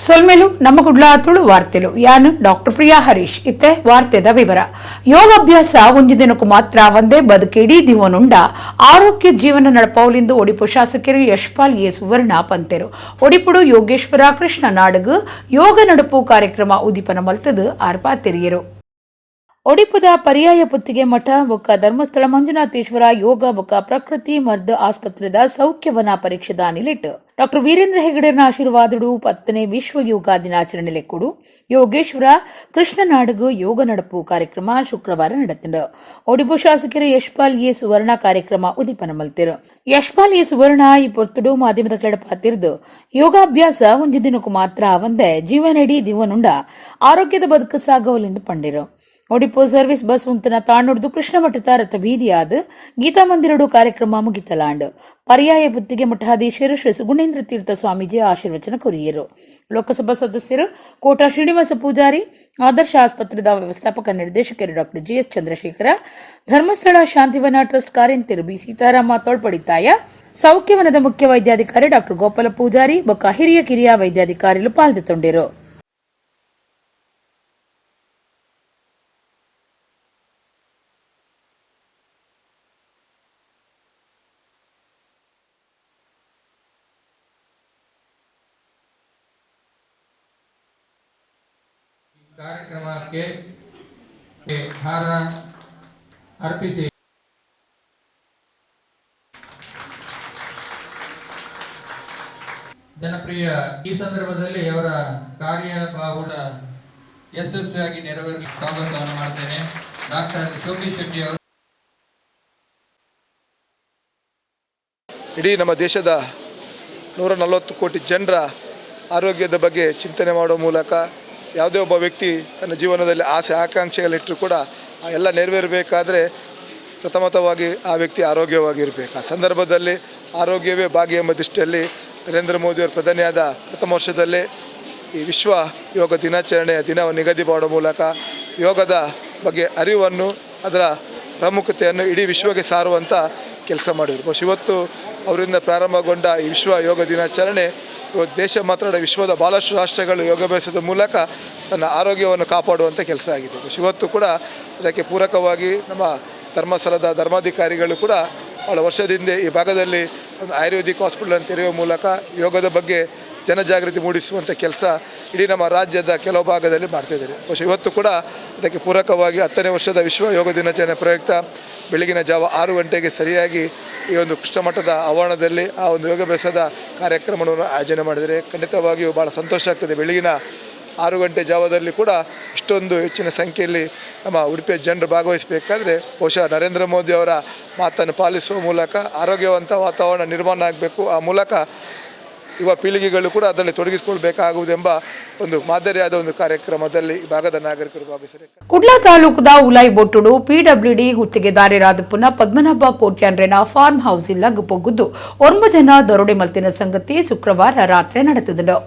ಸೊಲ್ಮೆಲು ನಮ್ಮ ಗುಡ್ಲಾತುಳು ವಾರ್ತೆಲು ಯಾನು ಡಾಕ್ಟರ್ ಪ್ರಿಯಾ ಹರೀಶ್ ಇತ್ತೆ ವಾರ್ತೆದ ವಿವರ ಯೋಗಾಭ್ಯಾಸ ಒಂದು ದಿನಕ್ಕೂ ಮಾತ್ರ ಒಂದೇ ಬದುಕಿಡೀ ದಿವನುಂಡ ಆರೋಗ್ಯ ಜೀವನ ನಡಪೌಲಿಂದು ಒಡಿಪು ಶಾಸಕರು ಯಶ್ಪಾಲ್ ಎ ಸುವರ್ಣ ಪಂತೆರು ಒಡಿಪುಡು ಯೋಗೇಶ್ವರ ಕೃಷ್ಣ ನಾಡಗು ಯೋಗ ನಡಪು ಕಾರ್ಯಕ್ರಮ ಉದೀಪನ ಮಲ್ತದು ಆರ್ಪ ತೆರಿಯರು ಒಡಿಪುದ ಪರ್ಯಾಯ ಪುತ್ತಿಗೆ ಮಠ ಬೊಕ್ಕ ಧರ್ಮಸ್ಥಳ ಮಂಜುನಾಥೇಶ್ವರ ಯೋಗ ಬೊಕ್ಕ ಪ್ರಕೃತಿ ಮರ್ದ ಆಸ್ಪತ್ರೆದ ಸೌಖ್ಯವನ ಪರೀಕ್ಷೆದ ನಿಲಿಟ್ ಡಾಕ್ಟರ್ ವೀರೇಂದ್ರ ಹೆಗಡೆನ ಆಶೀರ್ವಾದಡು 10ನೇ ವಿಶ್ವ ಯೋಗ ದಿನಾಚರಣೆ ಲೆಕ್ಕುಡು ಯೋಗೇಶ್ವರ ಕೃಷ್ಣನಾಡಗು ಯೋಗ ನಡಪು ಕಾರ್ಯಕ್ರಮ ಶುಕ್ರವಾರ ನಡೆತಿಂಡು ಒಡಿಪು ಶಾಸಕರು ಯಶ್ಪಾಲ್ ಎ ಸುವರ್ಣ ಕಾರ್ಯಕ್ರಮ ಉದೀಪನ ಮಲ್ತಿರು ಯಶ್ಪಾಲ್ ಎ ಸುವರ್ಣ ಈ ಪೊರ್ತುಡು ಮಾಧ್ಯಮದ ಕೆಳಪಾತಿರ್ದು ಯೋಗಾಭ್ಯಾಸ ಒಂದು ದಿನಕ್ಕೂ ಮಾತ್ರ ಒಂದೇ ಜೀವನಡಿ ದಿವನುಂಡ ಆರೋಗ್ಯದ ಬದುಕು ಸಾಗವಲೆಂದು ಪಂಡಿರು ಒಡಿಪು ಸರ್ವಿಸ್ ಬಸ್ ಉಂತನ ತಾಣುಡ್ದು ಕೃಷ್ಣ ಮಠದ ರಥ ಬೀದಿಯಾದ ಗೀತಾ ಮಂದಿರಡು ಕಾರ್ಯಕ್ರಮ ಮುಗಿತಲಾಂಡ್ ಪರ್ಯಾಯ ಪುತ್ತಿಗೆ ಮಠಾಧೀಶರು ಶ್ರೀ ಸುಗುಣೇಂದ್ರ ತೀರ್ಥ ಸ್ವಾಮೀಜಿ ಆಶೀರ್ವಚನ ಕೊರಿಯರು ಲೋಕಸಭಾ ಸದಸ್ಯರು ಕೋಟಾ ಶ್ರೀನಿವಾಸ ಪೂಜಾರಿ ಆದರ್ಶ ಆಸ್ಪತ್ರೆದ ವ್ಯವಸ್ಥಾಪಕ ನಿರ್ದೇಶಕರು doctor GS Chandrashekhara Dharmasthala Shantivana trust ಕಾರ್ಯಂತರು ಬಿ ಸೀತಾರಾಮ ತೋಳ್ಪಡಿತಾಯ ಸೌಖ್ಯವನದ ಮುಖ್ಯ ವೈದ್ಯಾಧಿಕಾರಿ ಡಾಕ್ಟರ್ ಗೋಪಾಲ ಪೂಜಾರಿ ಬೊಕ್ಕ ಹಿರಿಯ ಕಿರಿಯ ವೈದ್ಯಾಧಿಕಾರಿಗಳು ಪಾಲ್ಗೊಂಡಿರು ಕಾರ್ಯಕ್ರಮಕ್ಕೆ ಹಾರ ಅರ್ಪಿಸಿ ಜನಪ್ರಿಯ ಈ ಸಂದರ್ಭದಲ್ಲಿ ಅವರ ಕಾರ್ಯಭಾಗುಡ ಯಶಸ್ವಿಯಾಗಿ ನೆರವೇರಲು ಸ್ವಾಗತವನ್ನು ಮಾಡ್ತೇನೆ. ಡಾಕ್ಟರ್ ಶೋಭಿ ಶೆಟ್ಟಿ ಅವರು ಇಡೀ ನಮ್ಮ ದೇಶದ 140 ಕೋಟಿ ಜನರ ಆರೋಗ್ಯದ ಬಗ್ಗೆ ಚಿಂತನೆ ಮಾಡುವ ಮೂಲಕ ಯಾವುದೇ ಒಬ್ಬ ವ್ಯಕ್ತಿ ತನ್ನ ಜೀವನದಲ್ಲಿ ಆಸೆ ಆಕಾಂಕ್ಷೆಗಳಿಟ್ಟರೂ ಕೂಡ ಆ ಎಲ್ಲ ನೆರವೇರಬೇಕಾದ್ರೆ ಪ್ರಥಮತವಾಗಿ ಆ ವ್ಯಕ್ತಿ ಆರೋಗ್ಯವಾಗಿರಬೇಕು. ಆ ಸಂದರ್ಭದಲ್ಲಿ ಆರೋಗ್ಯವೇ ಭಾಗ್ಯ ಎಂಬ ದೃಷ್ಟಿಯಲ್ಲಿ ನರೇಂದ್ರ ಮೋದಿಯವರು ಪ್ರಧಾನಿಯಾದ ಪ್ರಥಮ ವರ್ಷದಲ್ಲೇ ಈ ವಿಶ್ವ ಯೋಗ ದಿನಾಚರಣೆಯ ದಿನವನ್ನು ನಿಗದಿ ಮಾಡುವ ಮೂಲಕ ಯೋಗದ ಬಗ್ಗೆ ಅರಿವನ್ನು ಅದರ ಪ್ರಾಮುಖ್ಯತೆಯನ್ನು ಇಡೀ ವಿಶ್ವಕ್ಕೆ ಸಾರುವಂಥ ಕೆಲಸ ಮಾಡಿದರು. ಇವತ್ತು ಅವರಿಂದ ಪ್ರಾರಂಭಗೊಂಡ ಈ ವಿಶ್ವ ಯೋಗ ದಿನಾಚರಣೆ ಇವತ್ತು ದೇಶ ಮಾತ್ರ ವಿಶ್ವದ ಭಾಳಷ್ಟು ರಾಷ್ಟ್ರಗಳು ಯೋಗಾಭ್ಯಾಸದ ಮೂಲಕ ತನ್ನ ಆರೋಗ್ಯವನ್ನು ಕಾಪಾಡುವಂಥ ಕೆಲಸ ಆಗಿದೆ. ಇವತ್ತು ಕೂಡ ಅದಕ್ಕೆ ಪೂರಕವಾಗಿ ನಮ್ಮ ಧರ್ಮಸ್ಥಳದ ಧರ್ಮಾಧಿಕಾರಿಗಳು ಕೂಡ ಭಾಳ ವರ್ಷದಿಂದ ಈ ಭಾಗದಲ್ಲಿ ಒಂದು ಆಯುರ್ವೇದಿಕ್ ಹಾಸ್ಪಿಟಲನ್ನು ತೆರೆಯುವ ಮೂಲಕ ಯೋಗದ ಬಗ್ಗೆ ಜನಜಾಗೃತಿ ಮೂಡಿಸುವಂಥ ಕೆಲಸ ಇಡೀ ನಮ್ಮ ರಾಜ್ಯದ ಕೆಲವು ಭಾಗದಲ್ಲಿ ಮಾಡ್ತಾಯಿದ್ದಾರೆ. ಇವತ್ತು ಕೂಡ ಅದಕ್ಕೆ ಪೂರಕವಾಗಿ 10ನೇ ವರ್ಷದ ವಿಶ್ವ ಯೋಗ ದಿನಾಚರಣೆ ಪ್ರಯುಕ್ತ ಬೆಳಗಿನ ಜಾವ 6 ಗಂಟೆಗೆ ಸರಿಯಾಗಿ ಈ ಒಂದು ಕೃಷ್ಣ ಮಠದ ಆವರಣದಲ್ಲಿ ಆ ಒಂದು ಯೋಗಾಭ್ಯಾಸದ ಕಾರ್ಯಕ್ರಮವನ್ನು ಆಯೋಜನೆ ಮಾಡಿದರೆ ಖಂಡಿತವಾಗಿಯೂ ಭಾಳ ಸಂತೋಷ ಆಗ್ತದೆ. ಬೆಳಗಿನ 6 ಗಂಟೆ ಜಾವದಲ್ಲಿ ಕೂಡ ಇಷ್ಟೊಂದು ಹೆಚ್ಚಿನ ಸಂಖ್ಯೆಯಲ್ಲಿ ನಮ್ಮ ಉಡುಪಿಯ ಜನರು ಭಾಗವಹಿಸಬೇಕಾದ್ರೆ ಬಹುಶಃ ನರೇಂದ್ರ ಮೋದಿ ಅವರ ಮಾತನ್ನು ಪಾಲಿಸುವ ಮೂಲಕ ಆರೋಗ್ಯವಂತ ವಾತಾವರಣ ನಿರ್ಮಾಣ ಆಗಬೇಕು. ಆ ಮೂಲಕ ಯುವ ಪೀಳಿಗೆಗಳು ಕೂಡ ಅದರಲ್ಲಿ ತೊಡಗಿಸಿಕೊಳ್ಬೇಕಾಗುವುದೆಂಬ ಒಂದು ಮಾದರಿಯಾದ ಒಂದು ಕಾರ್ಯಕ್ರಮದಲ್ಲಿ ಭಾಗದ ನಾಗರಿಕರು ಭಾಗವಹಿಸಿದ್ದಾರೆ. ಕುಡ್ಲ ತಾಲೂಕದ ಉಲಾಯಿ ಬೊಟ್ಟುಡು ಪಿಡಬ್ಲ್ಯೂಡಿ ಗುತ್ತಿಗೆದಾರರಾದ ಪುನಃ ಪದ್ಮನಾಭ ಕೋಟ್ಯಾನ್ರೆನ ಫಾರ್ಮ್ ಹೌಸ್ ಇಲ್ಲ ಪೊಗ್ಗುದ್ದು 9 ಜನ ದರೋಡೆ ಮಲ್ತಿನ ಸಂಗತಿ ಶುಕ್ರವಾರ ರಾತ್ರಿ ನಡೆದಿದ್ದು.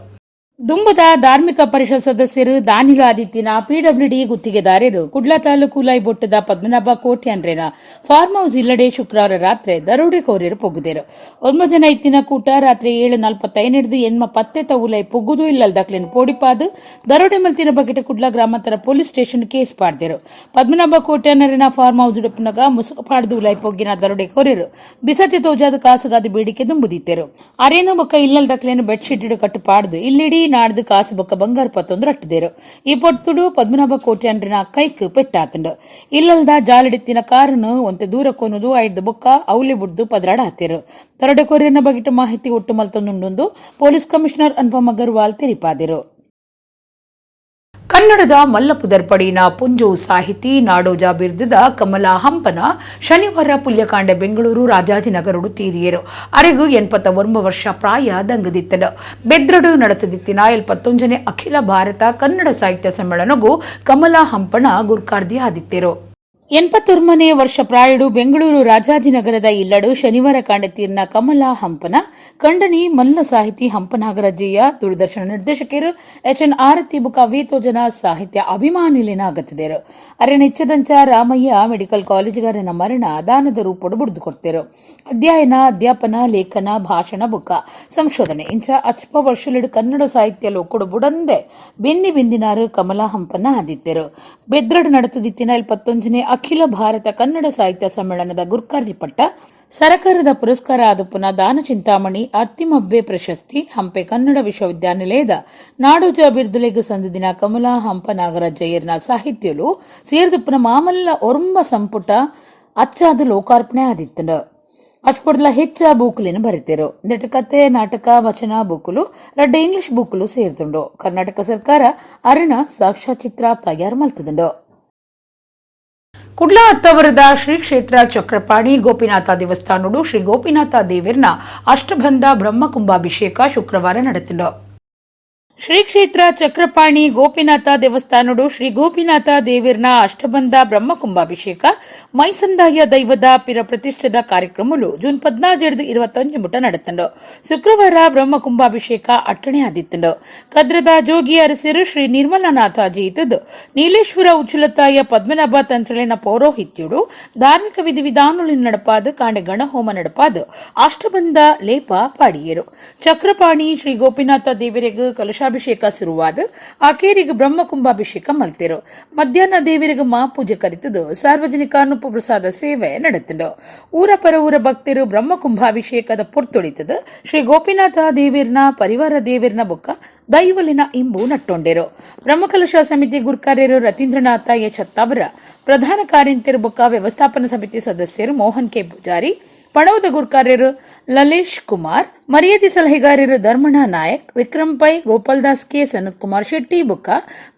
ದುಂಬದ ಧಾರ್ಮಿಕ ಪರಿಷತ್ ಸದಸ್ಯರು ದಾನಿಲ ಆದಿತ್ಯನ ಪಿಡಬ್ಲ್ಯೂಡಿ ಗುತ್ತಿಗೆದಾರರು ಕುಡ್ಲ ತಾಲೂಕು ಉಲಾಯಿ ಬೊಟ್ಟದ ಪದ್ಮನಾಭ ಕೋಟ್ಯಾನ್ರೆನ ಫಾರ್ಮ್ ಹೌಸ್ ಇಲ್ಲಡೆ ಶುಕ್ರವಾರ ರಾತ್ರಿ ದರೋಡೆಕೋರರು ಪೊಗ್ಗುದರು. 9 ಜನ ಇತ್ತಿನ ಕೂಟ ರಾತ್ರಿ 7:45 ಎನ್ಮ ಪತ್ತೆತ ಉಲಾಯಿ ಪೊಗ್ಗುದು ಇಲ್ಲಲ್ದಕ್ಲೆನ್ ಪೋಡಿಪಾದು ದರೋಡೆ ಮಲ್ತಿನ ಬಗೆಟ ಕುಡ್ಲ ಗ್ರಾಮಾಂತರ ಪೊಲೀಸ್ ಸ್ಟೇಷನ್ ಕೇಸ್ ಪಾಡ್ದರು. ಪದ್ಮನಾಭ ಕೋಟ್ಯಾನ್ರೆನ ಫಾರ್ಮ್ ಹೌಸ್ ಉಡುಪಿನಗ ಮುಸುಕಪಾಡ್ದು ಉಲಾಯಿ ಪೊಗ್ಗಿನ ದರೋಡೆಕೋರರು ಬಿಸತಿ ತೋಜಾದ ಕಾಸುಗಾದ ಬೇಡಿಕೆ ದುಂಬುದಿತ್ತರು. ಅರೇನು ಬೊಕ್ಕ ಇಲ್ಲಲ್ದಕ್ಲೆನ್ ಬೆಡ್ಶೀಟ್ ಇಡು ಕಟ್ಟು ಪಾಡ್ದು ಇಲ್ಲಿಡಿ ನಾಡ್ದು ಕಾಸು ಬೊಕ್ಕ ಬಂಗಾರ ಪತ್ತೊಂದು ರಟ್ಟಿದೇರು. ಈ ಪೊಟ್ಟುಡು ಪದ್ಮನಾಭ ಕೋಟ್ಯಾನ್ರಿನ ಕೈಕ್ ಪೆಟ್ಟಾತಂಡು ಇಲ್ಲಲ್ದ ಜಾಲಡಿತ್ತಿನ ಕಾರನ್ನು ಒಂತೆ ದೂರ ಕೊನುದು ಐದು ಬೊಕ್ಕ ಔಲಿ ಬುಡ್ದು ಪದರಾಡ ಹತ್ತಿರು. ದರೋಡೆಕೋರನ ಬಗೆಟ ಮಾಹಿತಿ ಒಟ್ಟು ಮಲ್ತೊಂದುಂಡು ಪೊಲೀಸ್ ಕಮಿಷನರ್ ಅನುಪಮ ಅಗರ್ವಾಲ್ ತೆರಿಪಾದಿರು. ಕನ್ನಡದ ಮಲ್ಲಪುದರ್ಪಡಿನ ಪುಂಜು ಸಾಹಿತಿ ನಾಡೋಜ ಬಿರ್ದಿದ ಕಮಲಾ ಹಂಪನ ಶನಿವಾರ ಪುಲ್ಯಕಾಂಡೆ ಬೆಂಗಳೂರು ರಾಜಾಜಿನಗರಡು ತೀರಿಯರು ಅರೆಗು 89 ವರ್ಷ ಪ್ರಾಯ ದಂಗದಿತ್ತನು ಬೆದ್ರಡು ನಡೆತದಿತ್ತಿನ 71ನೇ ಅಖಿಲ ಭಾರತ ಕನ್ನಡ ಸಾಹಿತ್ಯ ಸಮ್ಮೇಳನಗೂ ಕಮಲಾ ಹಂಪನ ಗುರ್ಕಾರ್ದಿ ಆದಿತ್ಯರು. ಎನ್ಪತ್ತೊರ್ಮನೇ ವರ್ಷ ಪ್ರಾಯುಡು ಬೆಂಗಳೂರು ರಾಜಾಜಿನಗರದ ಇಲ್ಲಡು ಶನಿವಾರ ಕಾಂಡೆತೀರ್ನ ಕಮಲಾ ಹಂಪನ ಕಂಡನಿ ಮಲ್ಲ ಸಾಹಿತಿ ಹಂಪನಾಗರಜ್ಜಿಯ ದೂರದರ್ಶನ ನಿರ್ದೇಶಕರು ಎಚ್ಎನ್ ಆರತಿ ಬುಕ ವೇತೋ ಜನ ಸಾಹಿತ್ಯ ಅಭಿಮಾನಿಲಿನ ಅಗತ್ಯದೇರು ಅರೆ ನಿಚ್ಚದಂಚ ರಾಮಯ್ಯ ಮೆಡಿಕಲ್ ಕಾಲೇಜುಗಾರನ ಮರಣ ದಾನದ ರೂಪಡು ಬುಡ್ದು ಕೊಡ್ತೇರು ಅಧ್ಯಯನ ಅಧ್ಯಾಪನ ಲೇಖನ ಭಾಷಣ ಬುಕ ಸಂಶೋಧನೆ ಇಂಚ ಅಚ್ಪ ವರ್ಷಲಿಡು ಕನ್ನಡ ಸಾಹಿತ್ಯ ಲೋಕಡು ಬುಡಂದೆ ಬೆನ್ನಿ ಬಿಂದಿನಾರು ಕಮಲಾ ಹಂಪನ ಆದಿತ್ಯರು ಬೆದ್ರಡು ನಡೆತದಿತ್ತಿನ 21ನೇ ಅಖಿಲ ಭಾರತ ಕನ್ನಡ ಸಾಹಿತ್ಯ ಸಮ್ಮೇಳನದ ಗುರ್ಕಾರ್ಜಿ ಪಟ್ಟ ಸರಕಾರದ ಪುರಸ್ಕಾರ ಆದುಪ್ಪುನ ದಾನ ಚಿಂತಾಮಣಿ ಅತ್ತಿಮಬ್ಬೆ ಪ್ರಶಸ್ತಿ ಹಂಪೆ ಕನ್ನಡ ವಿಶ್ವವಿದ್ಯಾನಿಲಯದ ನಾಡೋಜ ಬಿರುದುಲೆಗು ಸಂದಿನ ಕಮಲಾ ಹಂಪನಾಗರಜ್ಜಯ್ಯರ್ನ ಸಾಹಿತ್ಯಲು ಸೇರ್ದುಪ್ಪುನ ಮಾಮಲ್ಲ ಒರ್ಮ ಸಂಪುಟ ಅಚ್ಚಾದ ಲೋಕಾರ್ಪಣೆ ಆದಿತ್ತಂಡ ಅಚ್ಪೊಡ್ಲ ಹೆಚ್ಚ ಬೂಕುಲಿನ ಬರೀತೇರು ನೆಟ ಕತೆ ನಾಟಕ ವಚನ ಬೂಕುಲು ರಡ್ಡ ಇಂಗ್ಲಿಷ್ ಬೂಕುಲು ಸೇರ್ತುಂಡು ಕರ್ನಾಟಕ ಸರ್ಕಾರ ಅರಣ ಸಾಕ್ಷ್ಯಚಿತ್ರ ತಯಾರು ಮಲ್ತದುಂಡು ಕುಡ್ಲ ಹತ್ತವರದ ಶ್ರೀ ಕ್ಷೇತ್ರ ಚಕ್ರಪಾಣಿ ಗೋಪಿನಾಥ ದೇವಸ್ಥಾನಡು ಶ್ರೀ ಗೋಪಿನಾಥ ದೇವಿರ್ನ ಅಷ್ಟಬಂಧ ಬ್ರಹ್ಮ ಕುಂಭಾಭಿಷೇಕ ಶುಕ್ರವಾರ ನಡೆತಿಂಡು ಶ್ರೀ ಕ್ಷೇತ್ರ ಚಕ್ರಪಾಣಿ ಗೋಪಿನಾಥ ದೇವಸ್ಥಾನಡು ಶ್ರೀ ಗೋಪಿನಾಥ ದೇವಿರ್ನ ಅಷ್ಟಬಂಧ ಬ್ರಹ್ಮ ಕುಂಭಾಭಿಷೇಕ ಮೈಸಂದಾಯ ದೈವದ ಪಿರ ಪ್ರತಿಷ್ಠದ ಕಾರ್ಯಕ್ರಮಲು ಜೂನ್ 17-25 ಮುಟ ನಡೆತಂಡು ಶುಕ್ರವಾರ ಬ್ರಹ್ಮ ಕುಂಭಾಭಿಷೇಕ ಅಟ್ಟಣೆ ಆದಿತ್ತಂಡು ಕದ್ರದ ಜೋಗಿ ಅರಸರು ಶ್ರೀ ನಿರ್ಮಲನಾಥಾಜಿ ಇದ್ದದ್ದು ನೀಲೇಶ್ವರ ಉಚ್ಚಲತಾಯ ಪದ್ಮನಾಭ ತಂತ್ರಳಿನ ಪೌರೋಹಿತ್ಯುಡು ಧಾರ್ಮಿಕ ವಿಧಿವಿಧಾನಗಳು ನಡಪಾದು ಕಾಂಡೆ ಗಣಹೋಮ ನಡಪಾದು ಅಷ್ಟಬಂಧ ಲೇಪ ಪಾಡಿಯರು ಚಕ್ರಪಾಣಿ ಶ್ರೀ ಗೋಪಿನಾಥ ದೇವರಿಗೆ ಕಲಶಾಭಿಷೇಕ ಶುರುವಾದ ಆಕೇರಿಗೆ ಬ್ರಹ್ಮ ಕುಂಭಾಭಿಷೇಕ ಮಲ್ತಿರು ಮಧ್ಯಾಹ್ನ ದೇವರಿಗೆ ಮಹಾಪೂಜೆ ಕರಿತದು ಸಾರ್ವಜನಿಕ ಅನುಪ ಪ್ರಸಾದ ಸೇವೆ ನಡೆತಿಂಡು ಊರ ಪರ ಊರ ಭಕ್ತರು ಬ್ರಹ್ಮ ಕುಂಭಾಭಿಷೇಕದ ಪೊರ್ತೊಳಿತದು ಶ್ರೀ ಗೋಪಿನಾಥ ದೇವಿರ್ನ ಪರಿವಾರ ದೇವಿರ್ನ ಬೊಕ್ಕ ದೈವಲಿನ ಇಂಬು ನಟ್ಟೊಂಡೆರು ಬ್ರಹ್ಮಕಲಶ ಸಮಿತಿ ಗುರ್ಕಾರ್ಯರು ರತೀಂದ್ರನಾಥ ಎಚ್ ಹತ್ತಾವರ ಪ್ರಧಾನ ಕಾರ್ಯಂತರು ಬೊಕ್ಕ ವ್ಯವಸ್ಥಾಪನಾ ಸಮಿತಿ ಸದಸ್ಯರು ಮೋಹನ್ ಕೆ ಪೂಜಾರಿ ಪಣವದ ಗುರ್ಕಾರ್ಯರು ಲಲೇಶ್ ಕುಮಾರ್ ಮರ್ಯಾದೆ ಸಲಹೆಗಾರರು ಧರ್ಮಣ್ಣ ನಾಯಕ್ ವಿಕ್ರಮ್ ಪೈ ಗೋಪಾಲ್ದಾಸ್ ಕೆ ಸನತ್ ಕುಮಾರ್ ಶೆಟ್ಟಿ ಬುಕ್ಕ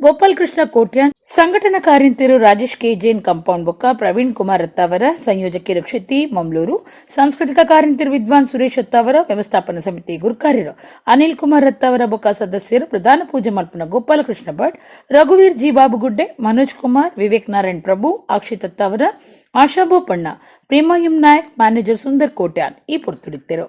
ಗೋಪಾಲ್ ಕೃಷ್ಣ ಕೋಟ್ಯಾನ್ ಸಂಘಟನಾ ಕಾರ್ಯಂತರು ರಾಜೇಶ್ ಕೆ ಜೈನ್ ಕಾಂಪೌಂಡ್ ಬುಕ್ಕ ಪ್ರವೀಣ್ ಕುಮಾರ್ ರತ್ತಾವರ ಸಂಯೋಜಕಿ ರಕ್ಷಿತಿ ಮಮ್ಲೂರು ಸಾಂಸ್ಕೃತಿಕ ಕಾರ್ಯಂತರು ವಿದ್ವಾನ್ ಸುರೇಶ್ ರತ್ತಾವರ ವ್ಯವಸ್ಥಾಪನಾ ಸಮಿತಿ ಗುರ್ಕಾರ್ಯರು ಅನಿಲ್ ಕುಮಾರ್ ರತ್ತಾವರ ಬುಕ್ಕ ಸದಸ್ಯರು ಪ್ರಧಾನ ಪೂಜೆ ಮಲ್ಪನ ಗೋಪಾಲ ಕೃಷ್ಣ ಭಟ್ ರಘುವೀರ್ ಜಿ ಬಾಬುಗುಡ್ಡೆ ಮನೋಜ್ ಕುಮಾರ್ ವಿವೇಕ್ ನಾರಾಯಣ್ ಪ್ರಭು ಅಕ್ಷಿತ್ ರತ್ತಾವರ ಆಶಾ ಬೋಪಣ್ಣ ಪ್ರೇಮಯಂ ನಾಯಕ್ ಮ್ಯಾನೇಜರ್ ಸುಂದರ್ ಕೋಟ್ಯಾನ್ ಈ ಪೊರ್ತುಡಿತ್ತರು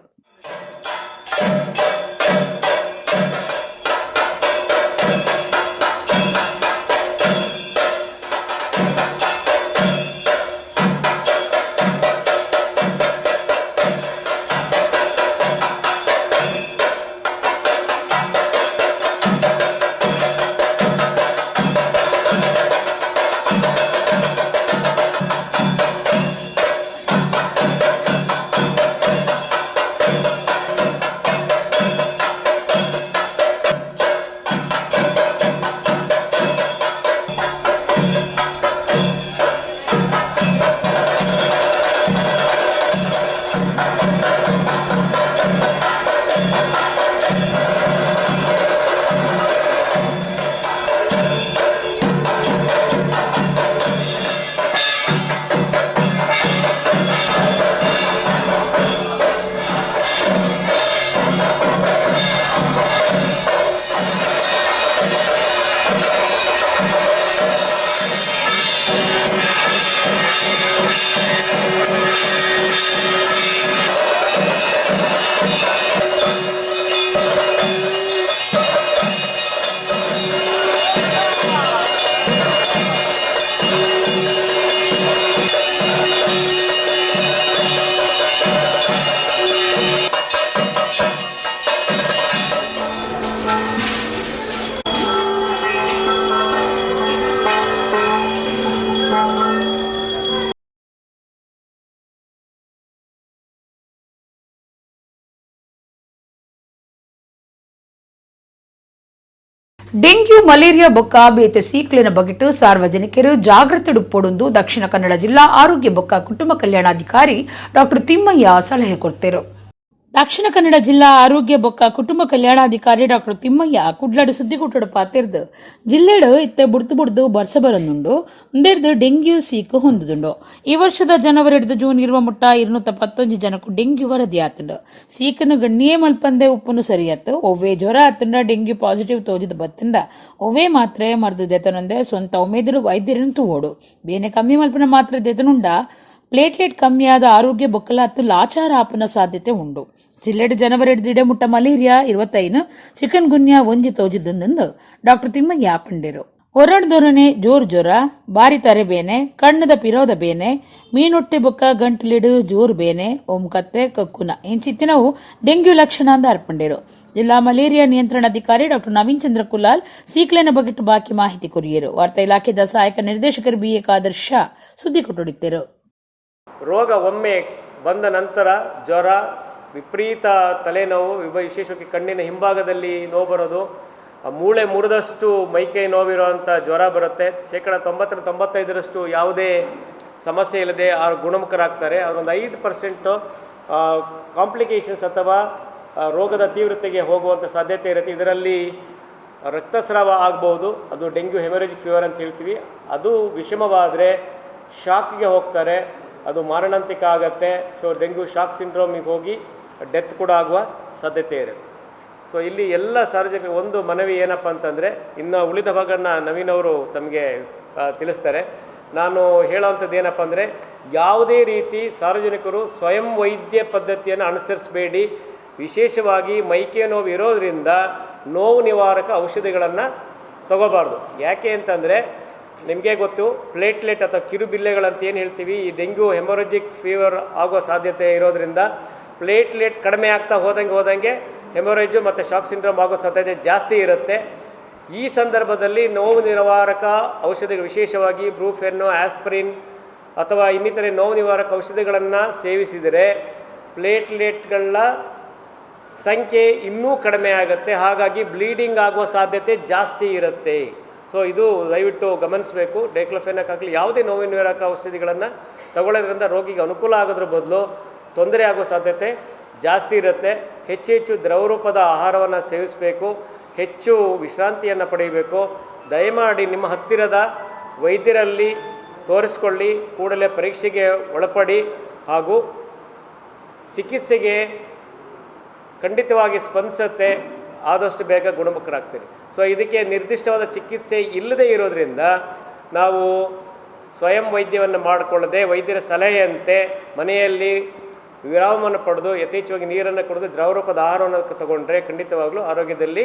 ಡೆಂಗ್ಯೂ ಮಲೇರಿಯಾ ಬೊಕ್ಕ ಬೇತೆ ಸೀಕ್ಲಿನ ಬಗೆಟು ಸಾರ್ವಜನಿಕರು ಜಾಗೃತಿ ಪೊಡುಂದು ದಕ್ಷಿಣ ಕನ್ನಡ ಜಿಲ್ಲಾ ಆರೋಗ್ಯ ಬೊಕ್ಕ ಕುಟುಂಬ ಕಲ್ಯಾಣಾಧಿಕಾರಿ ಡಾಕ್ಟರ್ ತಿಮ್ಮಯ್ಯ ಸಲಹೆ ಕೊಡ್ತೇರು. ದಕ್ಷಿಣ ಕನ್ನಡ ಜಿಲ್ಲಾ ಆರೋಗ್ಯ ಬೊಕ್ಕ ಕುಟುಂಬ ಕಲ್ಯಾಣಾಧಿಕಾರಿ ಡಾಕ್ಟರ್ ತಿಮ್ಮಯ್ಯ ಕುಡ್ಲಡ್ ಸುದ್ದಿಗುಟ್ಟುಡು ಪಾತಿರ್ದು ಜಿಲ್ಲೆಡು ಇತ್ತೆ ಬುಡ್ದು ಬರ್ಸ ಬರೊಂದುಂಡು ಒಂದೆರ್ದು ಡೆಂಗ್ಯೂ ಸೀಕು ಹೊಂದುದುಂಡು. ಈ ವರ್ಷದ ಜನವರಿ ಹಿಡಿದು ಜೂನ್ ಇರುವ ಮುಟ್ಟ 219 ಜನಕ್ಕೂ ಡೆಂಗ್ಯೂ ವರದಿ ಆತುಂಡು. ಸೀಕನು ಗಣ್ಣಿಯೇ ಮಲ್ಪಂದೆ ಉಪ್ಪುನು ಸರಿಯತ್ತು ಒವ್ವೇ ಜ್ವರ ಆತುಂಡ ಡೆಂಗ್ಯೂ ಪಾಸಿಟಿವ್ ತೋಜಿದ ಬತ್ತಂಡ ಒವ್ವೇ ಮಾತ್ರೆ ಮರ್ದು ದೆತನೊಂದೆ ಸ್ವಂತ ಒಮ್ಮೆದಿರು ವೈದ್ಯರನ್ನು ತೂವೋಡು ಬೇನೆ ಕಮ್ಮಿ ಮಲ್ಪನ ಮಾತ್ರೆ ದೆತನುಂಡ ಪ್ಲೇಟ್ಲೆಟ್ ಕಮ್ಮಿಯಾದ ಆರೋಗ್ಯ ಬೊಕ್ಕಲಾತ್ತು ಲಾಚಾರ ಆಪನ ಸಾಧ್ಯತೆ ಉಂಡು. ಜಿಲ್ಲೆಡ್ ಜನವರಿ ಹಿಡಿದಿಡೆ ಮುಟ್ಟ ಮಲೇರಿಯಾ 25 ಚಿಕನ್ ಗುನ್ಯಾ ಒಂಜಿ ತೋಜಿದ್ದು ಡಾಕ್ಟರ್ ತಿಮ್ಮಯ್ಯ ಆಪಂಡೇರು. ಹೊರಡ್ದೊರನೆ ಜೋರ್ ಜ್ವರ ಬಾರಿ ತರೆ ಬೇನೆ ಕಣ್ಣದ ಪಿರೋದ ಬೇನೆ ಮೀನೊಟ್ಟೆ ಬೊಕ್ಕ ಗಂಟಲಿಡು ಜೋರ್ ಬೇನೆ ಓಂಕತ್ತೆ ಕಕ್ಕುನ ಇಂಚಿತ್ತಿನವು ಡೆಂಗ್ಯೂ ಲಕ್ಷಣ ಅಂದ ಅರ್ಪಂಡೇರು. ಜಿಲ್ಲಾ ಮಲೇರಿಯಾ ನಿಯಂತ್ರಣಾಧಿಕಾರಿ ಡಾಕ್ಟರ್ ನವೀನ್ ಚಂದ್ರ ಕುಲಾಲ್ ಸೀಕ್ಲೆನ ಬಗೆಟ್ ಬಾಕಿ ಮಾಹಿತಿ ಕೊರಿಯರು. ವಾರ್ತಾ ಇಲಾಖೆದ ಸಹಾಯಕ ನಿರ್ದೇಶಕರು BA ಖಾದರ್ ಶಾ ಸುದ್ದಿ ಕೊಟ್ಟೊಡಿದ್ದರು. ರೋಗ ಒಮ್ಮೆ ಬಂದ ನಂತರ ಜ್ವರ, ವಿಪರೀತ ತಲೆನೋವು, ವಿಶೇಷವಾಗಿ ಕಣ್ಣಿನ ಹಿಂಭಾಗದಲ್ಲಿ ನೋವು ಬರೋದು, ಮೂಳೆ ಮುರಿದಷ್ಟು ಮೈಕೈ ನೋವಿರುವಂಥ ಜ್ವರ ಬರುತ್ತೆ. 90-95% ಯಾವುದೇ ಸಮಸ್ಯೆ ಇಲ್ಲದೆ ಅವರು ಗುಣಮುಖರಾಗ್ತಾರೆ. ಅವರೊಂದು 5% ಕಾಂಪ್ಲಿಕೇಶನ್ಸ್ ಅಥವಾ ರೋಗದ ತೀವ್ರತೆಗೆ ಹೋಗುವಂಥ ಸಾಧ್ಯತೆ ಇರುತ್ತೆ. ಇದರಲ್ಲಿ ರಕ್ತಸ್ರಾವ ಆಗ್ಬೋದು, ಅದು ಡೆಂಗ್ಯೂ ಹೆಮರೇಜಿಕ್ ಫೀವರ್ ಅಂತ ಹೇಳ್ತೀವಿ. ಅದು ವಿಷಮವಾದರೆ ಶಾಕ್ಗೆ ಹೋಗ್ತಾರೆ, ಅದು ಮಾರಣಾಂತಿಕ ಆಗುತ್ತೆ. ಸೊ ಡೆಂಗ್ಯೂ ಶಾಕ್ ಸಿಂಡ್ರೋಮಿಗೆ ಹೋಗಿ ಡೆತ್ ಕೂಡ ಆಗುವ ಸಾಧ್ಯತೆ ಇರುತ್ತೆ. ಸೊ ಇಲ್ಲಿ ಎಲ್ಲ ಸಾರ್ವಜನಿಕರಿಗೆ ಒಂದು ಮನವಿ ಏನಪ್ಪ ಅಂತಂದರೆ, ಇನ್ನು ಉಳಿದ ಭಾಗನ ನವೀನ್ ಅವರು ತಮಗೆ ತಿಳಿಸ್ತಾರೆ. ನಾನು ಹೇಳೋವಂಥದ್ದು ಏನಪ್ಪ ಅಂದರೆ, ಯಾವುದೇ ರೀತಿ ಸಾರ್ವಜನಿಕರು ಸ್ವಯಂ ವೈದ್ಯ ಪದ್ಧತಿಯನ್ನು ಅನುಸರಿಸಬೇಡಿ. ವಿಶೇಷವಾಗಿ ಮೈಕೈ ನೋವು ಇರೋದರಿಂದ ನೋವು ನಿವಾರಕ ಔಷಧಿಗಳನ್ನು ತಗೋಬಾರ್ದು. ಯಾಕೆ ಅಂತಂದರೆ ನಿಮಗೆ ಗೊತ್ತು, ಪ್ಲೇಟ್ಲೆಟ್ ಅಥವಾ ಕಿರುಬಿಲ್ಲೆಗಳಂತ ಏನು ಹೇಳ್ತೀವಿ, ಈ ಡೆಂಗ್ಯೂ ಹೆಮೊರಜಿಕ್ ಫೀವರ್ ಆಗೋ ಸಾಧ್ಯತೆ ಇರೋದರಿಂದ ಪ್ಲೇಟ್ಲೆಟ್ ಕಡಿಮೆ ಆಗ್ತಾ ಹೋದಂಗೆ ಹೆಮೊರೇಜು ಮತ್ತು ಶಾಕ್ ಸಿಂಡ್ರೋಮ್ ಆಗೋ ಸಾಧ್ಯತೆ ಜಾಸ್ತಿ ಇರುತ್ತೆ. ಈ ಸಂದರ್ಭದಲ್ಲಿ ನೋವು ನಿವಾರಕ ಔಷಧಿಗಳು, ವಿಶೇಷವಾಗಿ ಬ್ರೂಫೆನ್ನು, ಆಸ್ಪ್ರಿನ್ ಅಥವಾ ಇನ್ನಿತರೆ ನೋವು ನಿವಾರಕ ಔಷಧಿಗಳನ್ನು ಸೇವಿಸಿದರೆ ಪ್ಲೇಟ್ಲೆಟ್ಗಳ ಸಂಖ್ಯೆ ಇನ್ನೂ ಕಡಿಮೆ ಆಗುತ್ತೆ. ಹಾಗಾಗಿ ಬ್ಲೀಡಿಂಗ್ ಆಗುವ ಸಾಧ್ಯತೆ ಜಾಸ್ತಿ ಇರುತ್ತೆ. ಸೊ ಇದು ದಯವಿಟ್ಟು ಗಮನಿಸಬೇಕು. ಡೈಕ್ಲೋಫೆನಾಕ್ ಆಗಲಿ ಯಾವುದೇ ನೋವು ನಿವಾರಕ ಔಷಧಿಗಳನ್ನು ತಗೊಳ್ಳೋದ್ರಿಂದ ರೋಗಿಗೆ ಅನುಕೂಲ ಆಗೋದ್ರ ಬದಲು ತೊಂದರೆ ಆಗೋ ಸಾಧ್ಯತೆ ಜಾಸ್ತಿ ಇರುತ್ತೆ. ಹೆಚ್ಚು ದ್ರವರೂಪದ ಆಹಾರವನ್ನು ಸೇವಿಸಬೇಕು, ಹೆಚ್ಚು ವಿಶ್ರಾಂತಿಯನ್ನು ಪಡೆಯಬೇಕು. ದಯಮಾಡಿ ನಿಮ್ಮ ಹತ್ತಿರದ ವೈದ್ಯರಲ್ಲಿ ತೋರಿಸ್ಕೊಳ್ಳಿ, ಕೂಡಲೇ ಪರೀಕ್ಷೆಗೆ ಒಳಪಡಿ ಹಾಗೂ ಚಿಕಿತ್ಸೆಗೆ ಖಂಡಿತವಾಗಿ ಸ್ಪಂದಿಸುತ್ತೆ. ಆದಷ್ಟು ಬೇಗ ಗುಣಮುಖರಾಗ್ತೀರಿ. ಸೊ ಇದಕ್ಕೆ ನಿರ್ದಿಷ್ಟವಾದ ಚಿಕಿತ್ಸೆ ಇಲ್ಲದೇ ಇರೋದರಿಂದ ನಾವು ಸ್ವಯಂ ವೈದ್ಯವನ್ನು ಮಾಡಿಕೊಳ್ಳದೆ ವೈದ್ಯರ ಸಲಹೆಯಂತೆ ಮನೆಯಲ್ಲಿ ವಿರಾಮವನ್ನು ಪಡೆದು ಯಥೇಚ್ಛವಾಗಿ ನೀರನ್ನು ಕುಡಿದು ದ್ರವರೂಪದ ಆಹಾರವನ್ನು ತಗೊಂಡ್ರೆ ಖಂಡಿತವಾಗ್ಲೂ ಆರೋಗ್ಯದಲ್ಲಿ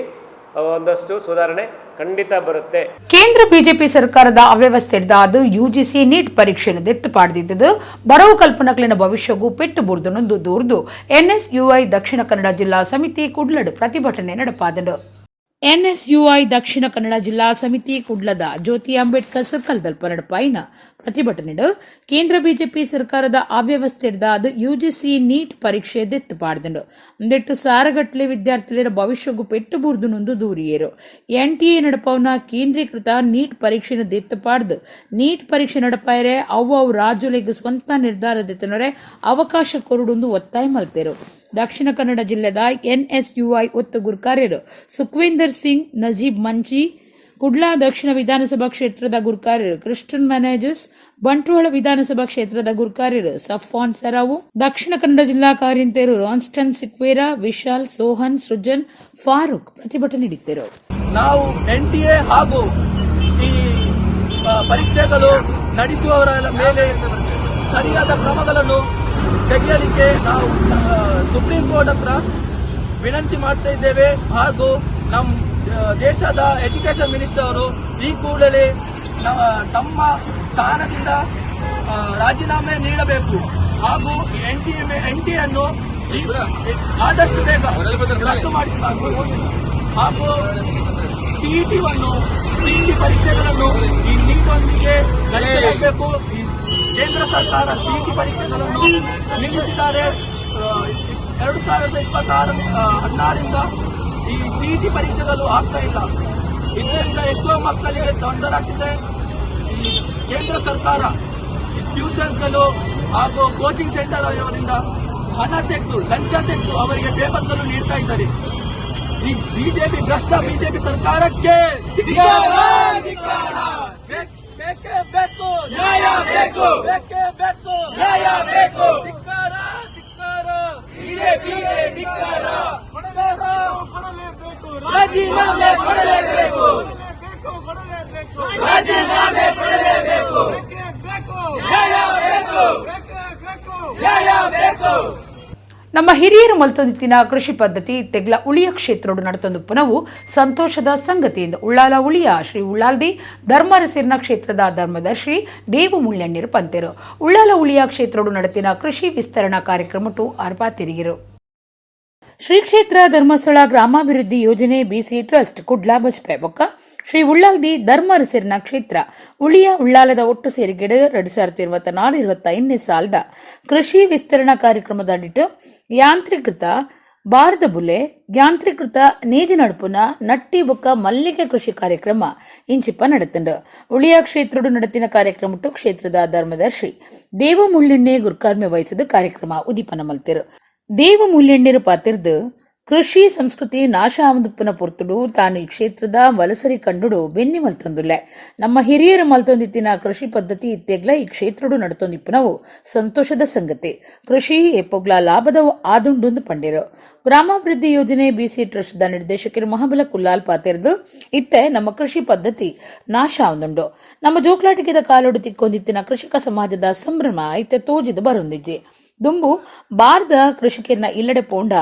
ಒಂದಷ್ಟು ಸುಧಾರಣೆ ಖಂಡಿತ ಬರುತ್ತೆ. ಕೇಂದ್ರ ಬಿಜೆಪಿ ಸರ್ಕಾರದ ಅವ್ಯವಸ್ಥೆ ಹಿಡಿದು UGC ನೀಟ್ ಪರೀಕ್ಷೆಯನ್ನು ದೆತ್ತು ಪಾಡ್ದಿದ್ದು ಬರವು ಕಲ್ಪನಕಲಿನ ಭವಿಷ್ಯಗೂ ಪೆಟ್ಟು ಬುರ್ದನೊಂದು ದೂರ್ದು NSUI ದಕ್ಷಿಣ ಕನ್ನಡ ಜಿಲ್ಲಾ ಸಮಿತಿ ಕುಡ್ಲಡ್ ಪ್ರತಿಭಟನೆ ನಡೆಪಾದನು. NSUI ದಕ್ಷಿಣ ಕನ್ನಡ ಜಿಲ್ಲಾ ಸಮಿತಿ ಕುಡ್ಲದ ಜ್ಯೋತಿ ಅಂಬೇಡ್ಕರ್ ಸರ್ಕಲ್ ದಲ್ಪ ನಡಪಾಯಿನ ಪ್ರತಿಭಟನೆ ಕೇಂದ್ರ ಬಿಜೆಪಿ ಸರ್ಕಾರದ ಅವ್ಯವಸ್ಥೆ ಹಿಡಿದು UGC ನೀಟ್ ಪರೀಕ್ಷೆ ದೆತ್ತು ಪಾಡ್ದು ಒಂದೆಟ್ಟು ಸಾರಗಟ್ಲೆ ವಿದ್ಯಾರ್ಥಿಗಳ ಭವಿಷ್ಯಗೂ ಪೆಟ್ಟು ಬುರ್ದುನೊಂದು ದೂರಿಯೇರು. NTA ನಡಪವನ ಕೇಂದ್ರೀಕೃತ ನೀಟ್ ಪರೀಕ್ಷೆಯನ್ನು ದೆತ್ತು ಪಾಡ್ದು ನೀಟ್ ಪರೀಕ್ಷೆ ನಡಪಾಯರೆ ಅವು ರಾಜ್ಯಗಳಿಗೆ ಸ್ವಂತ ನಿರ್ಧಾರ ದೆತ್ತನರೆ ಅವಕಾಶ ಕೊರಡೊಂದು ಒತ್ತಾಯ ಮಲ್ತೇರು. ದಕ್ಷಿಣ ಕನ್ನಡ ಜಿಲ್ಲೆದ NSUI ಒತ್ತು ಗುರುಕಾರ್ಯರು ಸುಖವಿಂದರ್ ಸಿಂಗ್, ನಜೀಬ್ ಮಂಚಿ, ಕುಡ್ಲಾ ದಕ್ಷಿಣ ವಿಧಾನಸಭಾ ಕ್ಷೇತ್ರದ ಗುರುಕಾರ್ಯರು ಕ್ರಿಸ್ಟನ್ ಮ್ಯಾನೇಜರ್ಸ್, ಬಂಟ್ವಾಳ ವಿಧಾನಸಭಾ ಕ್ಷೇತ್ರದ ಗುರುಕಾರ್ಯರು ಸಫಾನ್ ಸರಾವು, ದಕ್ಷಿಣ ಕನ್ನಡ ಜಿಲ್ಲಾ ಕಾರ್ಯಂತರು ರಾನ್ಸ್ಟನ್ ಸಿಕ್ವೇರಾ, ವಿಶಾಲ್, ಸೋಹನ್, ಸೃಜನ್, ಫಾರೂಕ್ ಪ್ರತಿಭಟನೆ ನೀಡಿದ್ದರು. ನಾವು NTA ಹಾಗೂ ಈ ಪರೀಕ್ಷೆಗಳು ನಡೆಸುವವರ ಮೇಲೆ ಸರಿಯಾದ ಕ್ರಮಗಳನ್ನು ತೆಗೆಯಲಿಕ್ಕೆ ನಾವು ಸುಪ್ರೀಂ ಕೋರ್ಟ್ ಹತ್ರ ವಿನಂತಿ ಮಾಡ್ತಾ ಇದ್ದೇವೆ. ಹಾಗೂ ನಮ್ಮ ದೇಶದ ಎಜುಕೇಶನ್ ಮಿನಿಸ್ಟರ್ ಅವರು ಈ ಕೂಡಲೇ ತಮ್ಮ ಸ್ಥಾನದಿಂದ ರಾಜೀನಾಮೆ ನೀಡಬೇಕು ಹಾಗೂ NTA ಅನ್ನು ಆದಷ್ಟು ಬೇಗ ರದ್ದು ಮಾಡಿಸಲಾಗುವುದು ಹಾಗೂ CET ಪರೀಕ್ಷೆಗಳನ್ನು ಈ ನೀಟೊಂದಿಗೆ ನಡೆಸಲೇಬೇಕು. ಕೇಂದ್ರ ಸರ್ಕಾರ CET ಪರೀಕ್ಷೆಗಳನ್ನು ನಿಲ್ಲಿಸಿದ್ದಾರೆ. 2016ರಿಂದ ಈ CET ಪರೀಕ್ಷೆಗಳು ಆಗ್ತಾ ಇಲ್ಲ. ಇದರಿಂದ ಎಷ್ಟೋ ಮಕ್ಕಳಿಗೆ ತೊಂದರೆ ಆಗ್ತಿದೆ. ಈ ಕೇಂದ್ರ ಸರ್ಕಾರ ಟ್ಯೂಷನ್ಸ್ಗಳು ಹಾಗೂ ಕೋಚಿಂಗ್ ಸೆಂಟರ್ ಅವರಿಂದ ಹಣ ತೆಗೆದು ಲಂಚ ತೆಗೆದು ಅವರಿಗೆ ಪೇಪರ್ಗಳು ನೀಡ್ತಾ ಇದ್ದಾರೆ. ಈ ಬಿಜೆಪಿ ಭ್ರಷ್ಟ ಬಿಜೆಪಿ ಸರ್ಕಾರಕ್ಕೆ ಬೇಕೇ ಬೇಕು ನ್ಯಾಯ ಬೇಕು, ಬೇಕೇ ಬೇಕು ನ್ಯಾಯ ಬೇಕು. ಧಿಕ್ಕಾರ ಧಿಕ್ಕಾರ ಬಿಜೆಪಿಗೆ ಧಿಕ್ಕಾರ. ರಾಜೀನಾಮೆ ಕೊಡಲೇಬೇಕು, ರಾಜೀನಾಮೆ ಕೊಡಲೇಬೇಕು. ನ್ಯಾಯ ಬೇಕು, ನ್ಯಾಯ ಬೇಕು. ನಮ್ಮ ಹಿರಿಯರು ಮಲ್ತೊಂದಿತ್ತಿನ ಕೃಷಿ ಪದ್ಧತಿ ತೆಗ್ಲ ಉಳಿಯ ಕ್ಷೇತ್ರಡು ನಡತೊಂದುಪ್ಪುನವು ಸಂತೋಷದ ಸಂಗತಿ ಎಂದು ಉಳ್ಳಾಲ ಉಳಿಯ ಶ್ರೀ ಉಳ್ಳಾಲ್ದಿ ಧರ್ಮರಸಿರ್ನ ಕ್ಷೇತ್ರದ ಧರ್ಮದರ್ಶಿ ದೇವು ಮುಳ್ಳೆಣ್ಣೀರು ಪಂತೆರು ಉಳ್ಳಾಲ ಉಳಿಯ ಕ್ಷೇತ್ರಡು ನಡತಿನ ಕೃಷಿ ವಿಸ್ತರಣಾ ಕಾರ್ಯಕ್ರಮಟು ಅರ್ಪಾ ತಿರುಗಿರು. ಶ್ರೀ ಕ್ಷೇತ್ರ ಧರ್ಮಸ್ಥಳ ಗ್ರಾಮಾಭಿವೃದ್ಧಿ ಯೋಜನೆ ಬಿಸಿ ಟ್ರಸ್ಟ್ ಕುಡ್ಲಾ ಬಜ್ಪೆ ಬೊಕ್ಕ ಶ್ರೀ ಉಳ್ಳಾಲ್ದಿ ಧರ್ಮರಸಿರ್ನ ಕ್ಷೇತ್ರ ಉಳಿಯ ಉಳ್ಳಾಲದ ಒಟ್ಟು ಸೇರಿಕೆಡೆ 2024-25 ಸಾಲದ ಕೃಷಿ ವಿಸ್ತರಣಾ ಕಾರ್ಯಕ್ರಮದ ಅಡಿಟ್ಟು ಯಾಂತ್ರೀಕೃತ ಬಾರದ ಬುಲೆ ಯಾಂತ್ರೀಕೃತ ನೇಜಿ ನಡುಪುನ ನಟ್ಟಿ ಬೊಕ್ಕ ಮಲ್ಲಿಗೆ ಕೃಷಿ ಕಾರ್ಯಕ್ರಮ ಇಂಚಿಪ್ಪ ನಡೆತಂಡು. ಉಳಿಯ ಕ್ಷೇತ್ರಡು ನಡೆತಿನ ಕಾರ್ಯಕ್ರಮಟ್ಟು ಕ್ಷೇತ್ರದ ಧರ್ಮದರ್ಶಿ ದೇವ ಮುಳ್ಳೆಣ್ಣೆ ಗುರ್ಕಾರ್ಮೆ ವಹಿಸಿದ ಕಾರ್ಯಕ್ರಮ ಉದೀಪನ ಮಲ್ತಿರು. ದೇವ ಮುಳ್ಳೆಣ್ಣೀರು ಪಾತಿರ್ದು ಕೃಷಿ ಸಂಸ್ಕೃತಿ ನಾಶ ಆಮದುಪ್ಪನ ಪೊರ್ತುಡು ತಾನು ಈ ಕ್ಷೇತ್ರದ ವಲಸರಿ ಕಂಡುಡು ಬೆನ್ನಿ ಮಲ್ತೊಂದುಲ್ಲೆ. ನಮ್ಮ ಹಿರಿಯರು ಮಲ್ತೊಂದಿತ್ತಿನ ಕೃಷಿ ಪದ್ಧತಿ ಇತ್ತೆಗ್ಲ ಈ ಕ್ಷೇತ್ರಡು ನಡತೊಂದಿಪ್ಪನವು ಸಂತೋಷದ ಸಂಗತಿ. ಕೃಷಿ ಎಪ್ಪೊಗ್ಲ ಲಾಭದ ಆದುಂಡು ಪಂಡಿರು. ಗ್ರಾಮಾಭಿವೃದ್ಧಿ ಯೋಜನೆ ಬಿಸಿ ಟ್ರಸ್ಟ್ದ ನಿರ್ದೇಶಕರು ಮಹಾಬಲ ಕುಲ್ಲಾಲ್ ಪಾತಿರ್ದು ಇತ್ತೆ ನಮ್ಮ ಕೃಷಿ ಪದ್ಧತಿ ನಾಶ ಆವಂದುಂಡು. ನಮ್ಮ ಜೋಕ್ಲಾಟಿಕೆದ ಕಾಲೊಡು ತಿಕ್ಕೊಂದಿತ್ತಿನ ಕೃಷಿಕ ಸಮಾಜದ ಸಂಭ್ರಮ ಇತ್ತೆ ತೋಜಿದು ಬರೊಂದಿಜ್ಜಿ. ದುಂಬು ಬಾರ್ದ ಕೃಷಿಕರನ್ನ ಇಲ್ಲಡೆ ಪೋಂಡ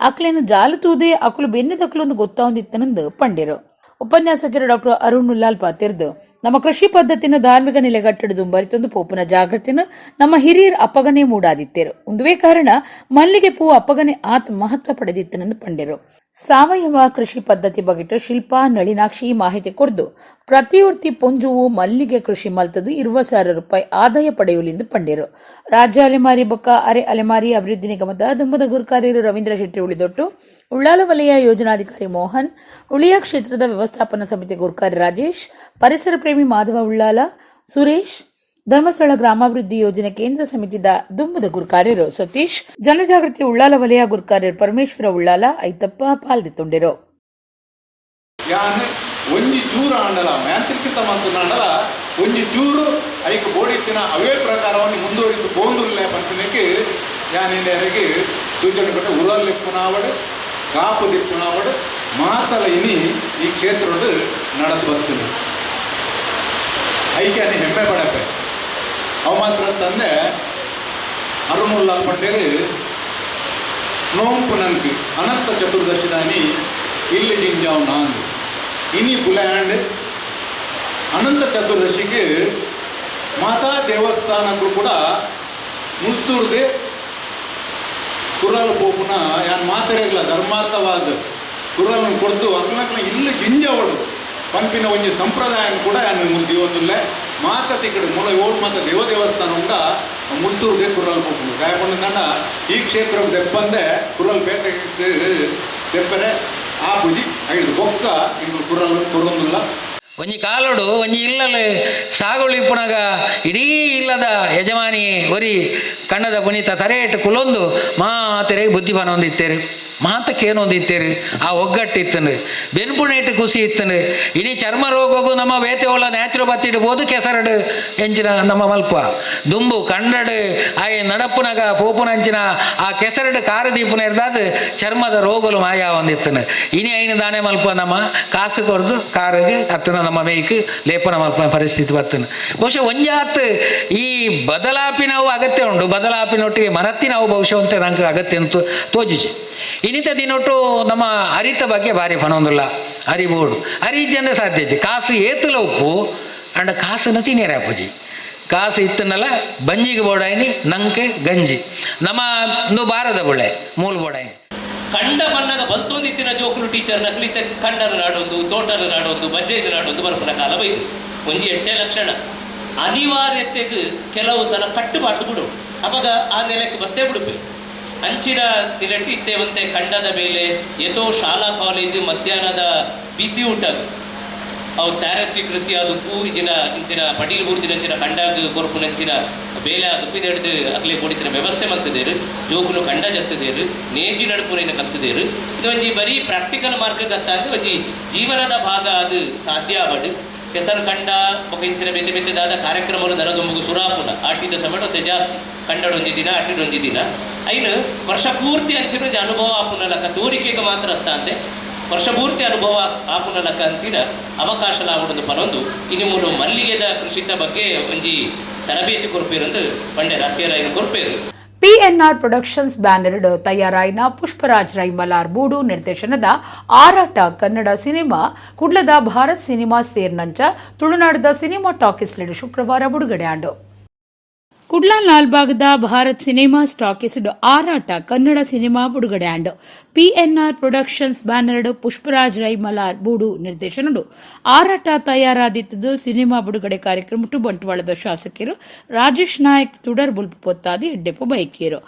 ಅಕ್ಲೇನು ಜಾಲು ತೂದೆ ಅಕ್ಲು ಬೆನ್ನಿದಕ್ಲೊಂದು ಗೊತ್ತಾವಂದಿತ್ತನಂದು ಪಂಡಿರು. ಉಪನ್ಯಾಸಕರು ಡಾಕ್ಟರ್ ಅರುಣ್ ಉಲ್ಲಾಲ್ ಪಾತಿರ್ದು ನಮ್ಮ ಕೃಷಿ ಪದ್ಧತಿನ ಧಾರ್ಮಿಕ ನೆಲೆಗಟ್ಟಡು ದುಂಬರಿತೊಂದು ಪೋಪುನ ಜಾಗೃತಿನ ನಮ್ಮ ಹಿರಿಯರು ಅಪ್ಪಗನೆ ಮೂಡಾದಿತ್ತೇರು. ಒಂದುವೇ ಕಾರಣ ಮಲ್ಲಿಗೆ ಪೂ ಅಪ್ಪಗನೆ ಆತ್ ಮಹತ್ವ ಪಡೆದಿತ್ತನೆಂದು ಪಂಡಿರು. ಸಾವಯವ ಕೃಷಿ ಪದ್ಧತಿ ಬಗೆಟ್ಟು ಶಿಲ್ಪಾ ನಳಿನಾಕ್ಷಿ ಮಾಹಿತಿ ಕೊಡ್ದು ಪ್ರತಿಯೊರ್ತಿ ಪೊಂಜುವು ಮಲ್ಲಿಗೆ ಕೃಷಿ ಮಲ್ತದು 20,000 ರೂಪಾಯಿ ಆದಾಯ ಪಡೆಯುಲೆಂದು ಪಂಡಿರು. ರಾಜ್ಯ ಅಲೆಮಾರಿ ಬೊಕ್ಕ ಅರೆ ಅಲೆಮಾರಿ ಅಭಿವೃದ್ಧಿ ನಿಗಮದ ದುಂಬದ ಗುರುಕಾರ್ಯರು ರವೀಂದ್ರ ಶೆಟ್ಟಿ ಉಳಿದೊಟ್ಟು ಉಳ್ಳಾಲ ವಲಯ ಯೋಜನಾಧಿಕಾರಿ ಮೋಹನ್, ಉಳಿಯ ಕ್ಷೇತ್ರದ ವ್ಯವಸ್ಥಾಪನಾ ಸಮಿತಿ ಗುರುಕಾರ್ಯ ರಾಜೇಶ್, ಪರಿಸರ ಪ್ರೇಮಿ ಮಾಧವ ಉಳ್ಳಾಲ, ಸುರೇಶ್, ಧರ್ಮಸ್ಥಳ ಗ್ರಾಮಾಭಿವೃದ್ಧಿ ಯೋಜನೆ ಕೇಂದ್ರ ಸಮಿತಿದ ದುಂಬದ ಗುರುಕಾರ್ಯರು ಸತೀಶ್, ಜನಜಾಗೃತಿ ಉಳ್ಳಾಲ ವಲಯ ಗುರುಕಾರ್ಯರು ಪರಮೇಶ್ವರ ಉಳ್ಳಾಲ ಐತಪ್ಪ ಪಾಲ್ದಿತ್ತುಂಡಿರು. ಒಂಜಿ ಚೂರು ಆಂಡಲ ಯಾಂತ್ರಿಕೃತ ಮಂತನಾಂಡಲ ಒಂಜಿ ಚೂರು ಐಕ್ ಬೋಡಿತ್ತಿನ ಅವೇ ಪ್ರಕಾರವನ್ನು ಮುಂದುವರಿಸಿ ಬೋಂದುಲ್ಲೆ ಪಂಚನೆಗೆ ಯಾನಿಂದೆಗೆ ಸೂಚನೆ ಕೊಟ್ಟು ಉರಲ್ಲಿಪ್ಪುನಾವಡು ಕಾಪು ದಿಪ್ಪುನಾವಡು ಮಾತಲ ಇನಿ ಈ ಕ್ಷೇತ್ರಡು ನಡೆದು ಬರ್ತೀನಿ ಐಕೆ ಅನಿ ಹೆಮ್ಮೆ ಪಡಪೆ ಅವು ಮಾತ್ರ ಅಂತಂದೆ ಅರುಣುಲ್ಲಾಲ್ ಪಂಡೇರು ನೋಂಪು ನಂಗೆ ಅನಂತ ಚತುರ್ದಶಿದಾನಿ ಇಲ್ಲಿ ಜಿಂಜಾವ್ ನಾನು ಇನಿ ಬುಲ್ಯಾಂಡ್ ಅನಂತ ಚತುರ್ದಶಿಗೆ ಮಾತಾ ದೇವಸ್ಥಾನಗಳು ಕೂಡ ಮುಸ್ತೂರ್ದೆ ಕುರಲ್ ಪೋಪುನ ಯಾನ್ ಮಾತಾಡಲ್ಲ ಧರ್ಮಾರ್ಥವಾದ ಕುರಲ್ ಕೊಡ್ದು ಅಕ್ಲಕ್ಲ ಇಲ್ಲಿ ಜಿಂಜಾವಡು ಪಂಪಿನ ಒಂಜಿ ಸಂಪ್ರದಾಯ ಕೂಡ ಯಾನು ಮುಂದೆ ಒಂದಿಲ್ಲ ಮಾತ ತಿಕ್ಕಡು ಮೂಲ ಏಳು ಮಾತ ದೇವಸ್ಥಾನ ಉಂಡ ಮುಸ್ತೂರ್ದೆ ಕುರಲ್ ಪೋಪುನು ಗಾಯಕೊಂಡ ಈ ಕ್ಷೇತ್ರ ದೆಪ್ಪಂದೆ ಕುರಲ್ ಪೇತ ದೆಪ್ಪರೆ ಆ ಪೂಜಿ ಐದು ಬೊಕ್ಕ ಇಂದು ಕುರಲ್ ಕೊರೊಂದಿಲ್ಲ. ಒಂಜಿ ಕಾಲೋಡು ಒಂಜಿ ಇಲ್ಲಲೆ ಸಾಗುಳಿಪ್ಪುನಗ ಇಡೀ ಇಲ್ಲದ ಯಜಮಾನಿ ಒರಿ ಕಣ್ಣದ ಪುನೀತ ತರೇಟ್ ಕುಲೊಂದು ಮಾತೆರೆಗೆ ಬುದ್ಧಿಮಾನ ಹೊಂದಿತ್ತೇರು ಮಾತಕ್ಕೇನು ಹೊಂದಿತ್ತೇರು ಆ ಒಗ್ಗಟ್ಟಿತ್ತನು ಬೆನ್ಪುಣೇಟು ಖುಷಿ ಇತ್ತನು ಇಡೀ ಚರ್ಮ ರೋಗಗೂ ನಮ್ಮ ಬೇತೆವಳ ನ್ಯಾಚುರೋಪತಿ ಇಡ್ಬೋದು ಕೆಸರಡು ಎಂಚಿನ ನಮ್ಮ ಮಲ್ಪ ದುಂಬು ಕಂಡಡು ಆಯೆ ನಡಪ್ಪುನಗ ಪೋಪುನಂಚಿನ ಆ ಕೆಸರಡು ಕಾರದೀಪುನ ಇರ್ದಾದ ಚರ್ಮದ ರೋಗಲು ಮಾಯ ಹೊಂದಿತ್ತನು ಇನಿ ಐನು ದಾನೆ ಮಲ್ಪ ನಮ್ಮ ಕಾಸು ಕೊರ್ದು ಕಾರಿಗೆ ಹತ್ತನ ನಮ್ಮ ಮೇಯ್ಕ್ ಲೇಪನ ಮಲ್ಪನ ಪರಿಸ್ಥಿತಿ ಬರ್ತನು ಬಹುಶಃ ಒಂಜಾತ್ ಈ ಬದಲಾಪಿನವು ಅಗತ್ಯ ಉಂಡು ಬದಲಾಪಿನೊಟ್ಟಿಗೆ ಮರತ್ತಿನವು ಬಹುಶಃ ಅಂತ ನಂಗೆ ಅಗತ್ಯ ಅಂತ ತೋಜಿಸಿ ಇನ್ನಿತ ದಿನೊಟ್ಟು ನಮ್ಮ ಅರಿತ ಬಗ್ಗೆ ಭಾರಿ ಪಣೊಂದಿಲ್ಲ ಅರಿಬೋಡು ಅರಿಜಂದ್ರೆ ಸಾಧ್ಯ ಕಾಸು ಏತುಲ ಉಪ್ಪು ಅಂಡ್ ಕಾಸು ತಿನ್ನೇರ ಪೂಜಿ ಕಾಸು ಇತ್ತನಲ್ಲ ಬಂಜಿಗೆ ಬೋಡಾಯಿನಿ ನಂಗೆ ಗಂಜಿ ನಮ್ಮ ಬಾರದ ಬುಳೆ ಮೂಲ ಬೋಡಾಯಿನಿ ಕಂಡ ಮನ್ನಾಗ ಬಲ್ತೊಂದಿತ್ತಿನ ಜೋಕುಲು ಟೀಚರ್ ನಕಲಿತ ಕಂಡರು ನಾಡೊಂದು ತೋಟಲು ನಾಡೊಂದು ಬಜ್ಜೈದು ನಾಡೊಂದು ಬರ್ಪುನ ಕಾಲ ಬೈದು ಒಂಜಿ ಎಟ್ಟೆ ಲಕ್ಷಣ ಅನಿವಾರ್ಯತೆಗೆ ಕೆಲವು ಸಲ ಕಟ್ಟುಪಾಟು ಬಿಡು ಅವಾಗ ಆ ನೆಲಕ್ಕೆ ಬತ್ತೆ ಬಿಡುಪೆ ಅಂಚಿನ ತಿರಟಿ ಇತ್ತೇವಂತೆ ಕಂಡದ ಮೇಲೆ ಎತೋ ಶಾಲಾ ಕಾಲೇಜು ಮಧ್ಯಾಹ್ನದ ಬಿಸಿ ಊಟ ಅವು ಟ್ಯಾರಸಿ ಕೃಷಿ ಆದುಪ್ಪು ಇಂಚಿನ ಪಡೀಲು ಬೂರ್ದಿನಂಚಿನ ಕಂಡಾಗ ಕೊರಪುನಂಚಿನ ಬೇಲೆ ಆದುಪ್ಪು ಹಿಡಿದು ಅಗ್ಲಿ ಕೊಡಿತಿನ ವ್ಯವಸ್ಥೆ ಮಲ್ತದೇರು ಜೋಗುಲು ಕಂಡ ಜತ್ತದೇರು ನೇಜಿ ನಡುಪುನ ಕಲ್ತದೇರು ಇದು ಒಂಜಿ ಬರೀ ಪ್ರಾಕ್ಟಿಕಲ್ ಮಾರ್ಕ್ ಗತ್ತಾಗ ಒಂಜಿ ಜೀವನದ ಭಾಗ ಅದು ಸಾಧ್ಯ ಆವಡು ಕೆಸರು ಕಂಡ ಇಂಚಿನ ಬೆತ್ತೆ ಬೆತ್ತೆದಾದ ಕಾರ್ಯಕ್ರಮಗಳು ನರದೊಂಬು ಸುರಾಪುನ ಆಟಿದ ಸಮಯ ಒಂದೇ ಜಾಸ್ತಿ ಕಂಡಡೊಂಜಿ ದಿನ ಆಟಿಡೊಂಜಿ ದಿನ ಐನು ವರ್ಷ ಪೂರ್ತಿ ಅಂಚಿನ ಅನುಭವ ಆಪುನಲಕ ತೋರಿಕೆಗೆ ಮಾತ್ರ ಅತ್ತ ಅಂದೆ ವರ್ಷ ಪೂರ್ತಿ ಅನುಭವ ಆಪುನಲಕ ಅಂತಿನ ಅವಕಾಶ ಲಾವುಡು ಪನೊಂದು ಇನ್ನು ಮೂರು ಮಲ್ಲಿಗೆದ ಕೃಷಿತ ಬಗ್ಗೆ ಒಂಜಿ ತರಬೇತಿ ಕೊರ್ಪೇರು ಪಂಡೆ ರಾತ್ರಿಯರಾಯಿನ ಕೊರ್ಪೇರು. PNR ಪ್ರೊಡಕ್ಷನ್ಸ್ ಬ್ಯಾನರ್ ತಯಾರಾಯಿನ ಪುಷ್ಪರಾಜ್ ರೈ ಮಲಾರ್ ಬೂಡು ನಿರ್ದೇಶನದ ಆರಾಟ ಕನ್ನಡ ಸಿನಿಮಾ ಕುಡ್ಲದ ಭಾರತ್ ಸಿನಿಮಾ ಸೇರ್ನಂಚ ತುಳುನಾಡದ ಸಿನಿಮಾ ಟಾಕೀಸ್ ಶುಕ್ರವಾರ ಬಿಡುಗಡೆ ಆಂಡು. ಕುಡ್ಲ ಲಾಲ್ಬಾಗ್ದ ಭಾರತ್ ಸಿನಿಮಾ ಸ್ಟಾಕಿಸ್ಡ್ ಆರಾಟ ಕನ್ನಡ ಸಿನಿಮಾ ಬಿಡುಗಡೆ ಆಂಡ್ PNR ಪ್ರೊಡಕ್ಷನ್ಸ್ ಬ್ಯಾನರ್ಡ್ ಪುಷ್ಪರಾಜ್ ರೈ ಮಲಾರ್ ಬೂಡು ನಿರ್ದೇಶನಡು ಆರಾಟ ತಯಾರಾದಿತ್ತದು ಸಿನಿಮಾ ಬಿಡುಗಡೆ ಕಾರ್ಯಕ್ರಮ ಬಂಟ್ವಾಳದ ಶಾಸಕರು ರಾಜೇಶ್ ನಾಯಕ್ ತುಡರ್ ಬುಲ್ಪು ಪೊತ್ತಾದಿ ಎಡ್ಡೆಪ್ಪು ಬೈಕಿಯರು.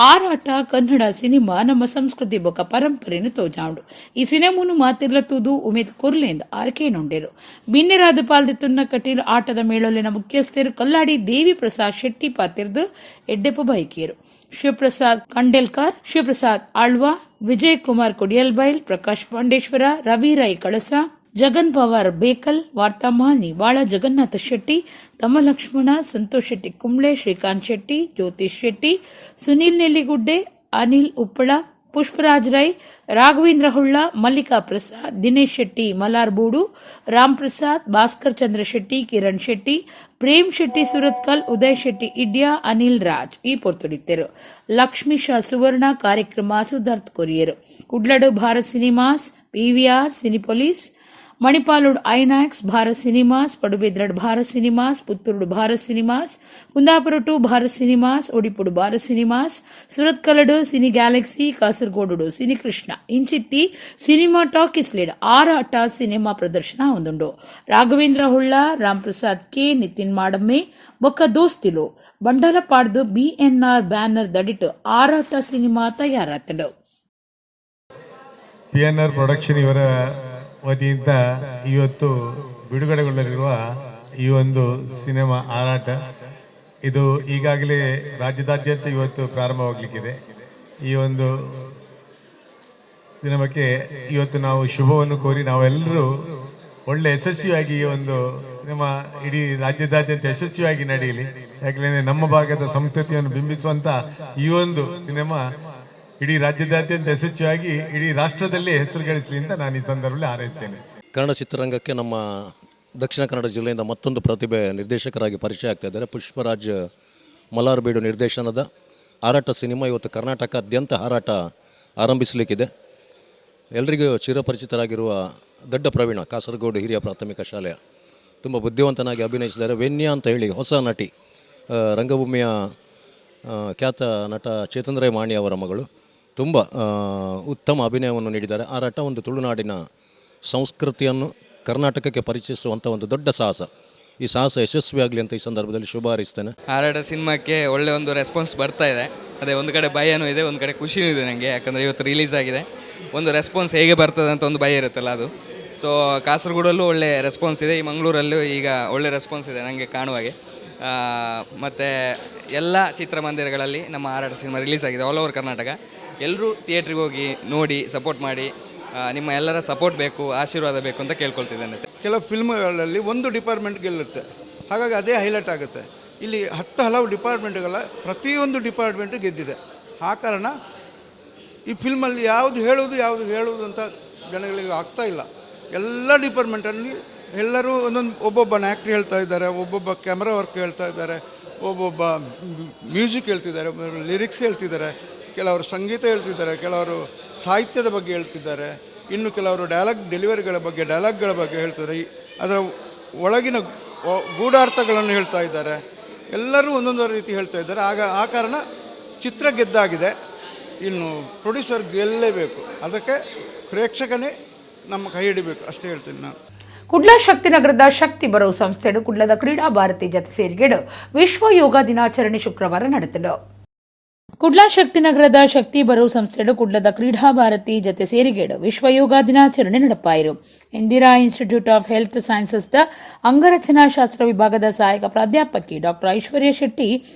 ಆರಾಟ ಕನ್ನಡ ಸಿನಿಮಾ ನಮ್ಮ ಸಂಸ್ಕೃತಿ ಬೊಕ ಪರಂಪರೆಯನ್ನು ತೋಜಾಂಡು ಈ ಸಿನಿಮಾನು ಮಾತಿರ್ಲತ್ತುದು ಉಮೇದ್ ಕೊರ್ಲೆಂದು ಆರ್ಕೆ ನೊಂಡೆರು. ಬಿನ್ನೆರಾದ ಪಾಲ್ದಿತ್ತುನ್ನ ಕಟೀಲು ಆಟದ ಮೇಳೊಲಿನ ಮುಖ್ಯಸ್ಥರು ಕಲ್ಲಾಡಿ ದೇವಿ ಪ್ರಸಾದ್ ಶೆಟ್ಟಿ ಪಾತಿರ್ದು ಎಡ್ಡೆಪ್ಪು ಬೈಕಿಯರು. ಶಿವಪ್ರಸಾದ್ ಕಂಡೇಲ್ಕರ್, ಶಿವಪ್ರಸಾದ್ ಆಳ್ವಾ, ವಿಜಯ್ ಕುಮಾರ್ ಕೊಡಿಯಲ್ಬೈಲ್, ಪ್ರಕಾಶ್ ಪಾಂಡೇಶ್ವರ, ರವಿ ರೈ ಕಳಸ, ಜಗನ್ ಪವಾರ್ ಬೇಕಲ್, ವಾರ್ತಾಮಾನಿ ಬಾಳ ಜಗನ್ನಾಥ ಶೆಟ್ಟಿ, ತಮ್ಮ ಲಕ್ಷ್ಮಣ, ಸಂತೋಷ್ ಶೆಟ್ಟಿ ಕುಂಬ್ಳೆ, ಶ್ರೀಕಾಂತ್ ಶೆಟ್ಟಿ, ಜ್ಯೋತಿಷ್ ಶೆಟ್ಟಿ, ಸುನೀಲ್ ನೆಲ್ಲಿಗುಡ್ಡೆ, ಅನಿಲ್ ಉಪ್ಪಳ, ಪುಷ್ಪರಾಜ್ ರೈ, ರಾಘವೇಂದ್ರ ಹುಳ್ಳ, ಮಲ್ಲಿಕಾ ಪ್ರಸಾದ್, ದಿನೇಶ್ ಶೆಟ್ಟಿ ಮಲಾರ್ ಬೂಡು, ರಾಮ್ ಪ್ರಸಾದ್, ಭಾಸ್ಕರ್ ಚಂದ್ರ ಶೆಟ್ಟಿ, ಕಿರಣ್ ಶೆಟ್ಟಿ, ಪ್ರೇಮ್ ಶೆಟ್ಟಿ ಸುರತ್ಕಲ್, ಉದಯ್ ಶೆಟ್ಟಿ ಇಡ್ಯಾ, ಅನಿಲ್ ರಾಜ್ ಈ ಪೊರ್ತುಡಿತ್ತರು. ಲಕ್ಷ್ಮೀ ಶಾ ಸುವರ್ಣ ಕಾರ್ಯಕ್ರಮ ಸಿದ್ಧಾರ್ಥ್ ಕೊರಿಯರು. ಕುಡ್ಲಡು ಭಾರತ್ ಸಿನಿಮಾಸ್, PVR ಸಿನಿಪೊಲೀಸ್, ಮಣಿಪಾಲುಡ್ ಐನಾಕ್ಸ್ ಭಾರತ್ ಸಿನಿಮಾಸ್, ಪಡುಬಿದ್ರಡ್ ಭಾರತ್ ಸಿನಿಮಾಸ್, ಪುತ್ತೂರುಡು ಭಾರತ್ ಸಿನಿಮಾಸ್, ಕುಂದಾಪುರ ಭಾರತ್ ಸಿನಿಮಾಸ್, ಒಡಿಪುಡು ಭಾರತ್ ಸಿನಿಮಾಸ್, ಸುರತ್ಕಲಡು cine galaxy, Kasaragod cine Krishna ಇಂಚಿತ್ತಿ ಸಿನಿಮಾ ಟಾಕೀಸ್ ಲೇಡ್ ಆರಾಟ ಸಿನಿಮಾ ಪ್ರದರ್ಶನ ಹೊಂದುಂಡು. ರಾಘವೇಂದ್ರ ಹುಳ್ಳ, ರಾಮ್ ಪ್ರಸಾದ್ ಕೆ, ನಿತಿನ್ ಮಾಡಮ್ಮೆ ಬೊಕ್ಕ ದೋಸ್ತಿಲು ಬಂಡಲಪಾಡ್ದು BNR ಬ್ಯಾನರ್ ದಡಿಟ್ಟು ಆರಾಟ ಸಿನಿಮಾ ತಯಾರಾತಂಡು. PNR ಪ್ರೊಡಕ್ಷನ್ ಇವರ ವತಿಯಿಂದ ಇವತ್ತು ಬಿಡುಗಡೆಗೊಳ್ಳಲಿರುವ ಈ ಒಂದು ಸಿನಿಮಾ ಆರಾಟ ಇದು ಈಗಾಗಲೇ ರಾಜ್ಯದಾದ್ಯಂತ ಇವತ್ತು ಪ್ರಾರಂಭವಾಗಲಿಕ್ಕಿದೆ. ಈ ಒಂದು ಸಿನಿಮಾಕ್ಕೆ ಇವತ್ತು ನಾವು ಶುಭವನ್ನು ಕೋರಿ ನಾವೆಲ್ಲರೂ ಒಳ್ಳೆ ಯಶಸ್ವಿಯಾಗಿ ಈ ಒಂದು ಸಿನಿಮಾ ಇಡೀ ರಾಜ್ಯದಾದ್ಯಂತ ಯಶಸ್ವಿಯಾಗಿ ನಡೆಯಲಿ. ಯಾಕೆಂದರೆ ನಮ್ಮ ಭಾಗದ ಸಂಸ್ಕೃತಿಯನ್ನು ಬಿಂಬಿಸುವಂತ ಈ ಒಂದು ಸಿನಿಮಾ ಇಡೀ ರಾಜ್ಯದಾದ್ಯಂತ ಯಶಸ್ವಿಯಾಗಿ ಇಡೀ ರಾಷ್ಟ್ರದಲ್ಲೇ ಹೆಸರು ಗಳಿಸಲಿ ಅಂತ ನಾನು ಈ ಸಂದರ್ಭದಲ್ಲಿ ಹಾರೈಸ್ತೇನೆ. ಕನ್ನಡ ಚಿತ್ರರಂಗಕ್ಕೆ ನಮ್ಮ ದಕ್ಷಿಣ ಕನ್ನಡ ಜಿಲ್ಲೆಯಿಂದ ಮತ್ತೊಂದು ಪ್ರತಿಭೆ ನಿರ್ದೇಶಕರಾಗಿ ಪರಿಚಯ ಆಗ್ತಾ ಇದ್ದಾರೆ. ಪುಷ್ಪರಾಜ್ ಮಲಾರ್ ಬೀಡು ನಿರ್ದೇಶನದ ಹಾರಾಟ ಸಿನಿಮಾ ಇವತ್ತು ಕರ್ನಾಟಕಾದ್ಯಂತ ಹಾರಾಟ ಆರಂಭಿಸಲಿಕ್ಕಿದೆ. ಎಲ್ರಿಗೂ ಚಿರಪರಿಚಿತರಾಗಿರುವ ದೊಡ್ಡ ಪ್ರವೀಣ, ಕಾಸರಗೋಡು ಹಿರಿಯ ಪ್ರಾಥಮಿಕ ಶಾಲೆಯ ತುಂಬ ಬುದ್ಧಿವಂತನಾಗಿ ಅಭಿನಯಿಸಿದ್ದಾರೆ. ವೆನ್ಯಾ ಅಂತ ಹೇಳಿ ಹೊಸ ನಟಿ, ರಂಗಭೂಮಿಯ ಖ್ಯಾತ ನಟ ಚೇತನ್ ರೈ ಮಾಣಿ ಅವರ ಮಗಳು, ತುಂಬ ಉತ್ತಮ ಅಭಿನಯವನ್ನು ನೀಡಿದ್ದಾರೆ. ಆರಾಟ ಒಂದು ತುಳುನಾಡಿನ ಸಂಸ್ಕೃತಿಯನ್ನು ಕರ್ನಾಟಕಕ್ಕೆ ಪರಿಚಯಿಸುವಂಥ ಒಂದು ದೊಡ್ಡ ಸಾಹಸ. ಈ ಸಾಹಸ ಯಶಸ್ವಿಯಾಗಲಿ ಅಂತ ಈ ಸಂದರ್ಭದಲ್ಲಿ ಶುಭ ಹಾರೈಸ್ತೇನೆ. ಆರಾಟ ಸಿನಿಮಾಕ್ಕೆ ಒಳ್ಳೆ ಒಂದು ರೆಸ್ಪಾನ್ಸ್ ಬರ್ತಾ ಇದೆ. ಅದೇ ಒಂದು ಕಡೆ ಭಯನೂ ಇದೆ, ಒಂದು ಕಡೆ ಖುಷಿನೂ ಇದೆ ನನಗೆ. ಯಾಕಂದರೆ ಇವತ್ತು ರಿಲೀಸ್ ಆಗಿದೆ, ಒಂದು ರೆಸ್ಪಾನ್ಸ್ ಹೇಗೆ ಬರ್ತದೆ ಅಂತ ಒಂದು ಭಯ ಇರುತ್ತಲ್ಲ ಅದು. ಸೊ ಕಾಸರಗೋಡಲ್ಲೂ ಒಳ್ಳೆ ರೆಸ್ಪಾನ್ಸ್ ಇದೆ, ಈ ಮಂಗಳೂರಲ್ಲೂ ಈಗ ಒಳ್ಳೆ ರೆಸ್ಪಾನ್ಸ್ ಇದೆ ನನಗೆ ಕಾಣುವಾಗೆ. ಮತ್ತು ಎಲ್ಲ ಚಿತ್ರಮಂದಿರಗಳಲ್ಲಿ ನಮ್ಮ ಆರಾಟ ಸಿನಿಮಾ ರಿಲೀಸ್ ಆಗಿದೆ ಆಲ್ ಓವರ್ ಕರ್ನಾಟಕ. ಎಲ್ಲರೂ ಥಿಯೇಟ್ರಿಗೆ ಹೋಗಿ ನೋಡಿ ಸಪೋರ್ಟ್ ಮಾಡಿ. ನಿಮ್ಮ ಎಲ್ಲರ ಸಪೋರ್ಟ್ ಬೇಕು, ಆಶೀರ್ವಾದ ಬೇಕು ಅಂತ ಕೇಳ್ಕೊಳ್ತಿದ್ದೇನೆ. ಕೆಲವು ಫಿಲ್ಮ್ಗಳಲ್ಲಿ ಒಂದು ಡಿಪಾರ್ಟ್ಮೆಂಟ್ ಗೆಲ್ಲುತ್ತೆ, ಹಾಗಾಗಿ ಅದೇ ಹೈಲೈಟ್ ಆಗುತ್ತೆ. ಇಲ್ಲಿ ಹಲವು ಡಿಪಾರ್ಟ್ಮೆಂಟ್ಗಳ ಪ್ರತಿಯೊಂದು ಡಿಪಾರ್ಟ್ಮೆಂಟ್ ಗೆದ್ದಿದೆ. ಆ ಕಾರಣ ಈ ಫಿಲ್ಮಲ್ಲಿ ಯಾವುದು ಹೇಳುವುದು ಅಂತ ಜನಗಳಿಗೆ ಆಗ್ತಾ ಇಲ್ಲ. ಎಲ್ಲ ಡಿಪಾರ್ಟ್ಮೆಂಟಲ್ಲಿ ಎಲ್ಲರೂ ಒಬ್ಬೊಬ್ಬನ ಆ್ಯಕ್ಟ್ರ್ ಹೇಳ್ತಾ ಇದ್ದಾರೆ, ಒಬ್ಬೊಬ್ಬ ಕ್ಯಾಮ್ರಾ ವರ್ಕ್ ಹೇಳ್ತಾ ಇದ್ದಾರೆ, ಒಬ್ಬೊಬ್ಬ ಮ್ಯೂಸಿಕ್ ಹೇಳ್ತಿದ್ದಾರೆ, ಲಿರಿಕ್ಸ್ ಹೇಳ್ತಿದ್ದಾರೆ, ಕೆಲವರು ಸಂಗೀತ ಹೇಳ್ತಿದ್ದಾರೆ, ಕೆಲವರು ಸಾಹಿತ್ಯದ ಬಗ್ಗೆ ಹೇಳ್ತಿದ್ದಾರೆ, ಇನ್ನು ಕೆಲವರು ಡೆಲಿವರಿಗಳ ಬಗ್ಗೆ ಡೈಲಾಗ್ಗಳ ಬಗ್ಗೆ ಹೇಳ್ತಿದ್ದಾರೆ, ಅದರ ಒಳಗಿನ ಗೂಢಾರ್ಥಗಳನ್ನು ಹೇಳ್ತಾ ಇದ್ದಾರೆ. ಎಲ್ಲರೂ ಒಂದೊಂದು ರೀತಿ ಹೇಳ್ತಾ ಇದ್ದಾರೆ. ಆ ಕಾರಣ ಚಿತ್ರ ಗೆದ್ದಾಗಿದೆ. ಇನ್ನು ಪ್ರೊಡ್ಯೂಸರ್ ಗೆಲ್ಲಲೇಬೇಕು, ಅದಕ್ಕೆ ಪ್ರೇಕ್ಷಕನೇ ನಮ್ಮ ಕೈ ಹಿಡಿಬೇಕು ಅಷ್ಟೇ ಹೇಳ್ತೀನಿ ನಾನು. ಕುಡ್ಲ ಶಕ್ತಿನಗರದ ಶಕ್ತಿ ಬರೋ ಸಂಸ್ಥೆಡು ಕುಡ್ಲದ ಕ್ರೀಡಾ ಭಾರತಿ ಜತೆ ಸೇರಿಗೆಡು ವಿಶ್ವ ಯೋಗ ದಿನಾಚರಣೆ ಶುಕ್ರವಾರ ನಡೆತಲು. ಕುಡ್ಲ ಶಕ್ತಿನಗರದ ಶಕ್ತಿ ಬರೋ ಸಂಸ್ಥೆಡು ಕುಡ್ಲದ ಕ್ರೀಡಾ ಭಾರತಿ ಜತೆ ಸೇರಿಗೇಡು ವಿಶ್ವ ಯೋಗ ದಿನಾಚರಣೆ ನಡಪಾಯಿರು. ಇಂದಿರಾ ಇನ್ಸ್ಟಿಟ್ಯೂಟ್ ಆಫ್ ಹೆಲ್ತ್ ಸೈನ್ಸಸ್ದ ಅಂಗರಚನಾ ಶಾಸ್ತ್ರ ವಿಭಾಗದ ಸಹಾಯಕ ಪ್ರಾಧ್ಯಾಪಕಿ ಡಾಕ್ಟರ್ ಐಶ್ವರ್ಯ ಶೆಟ್ಟಿ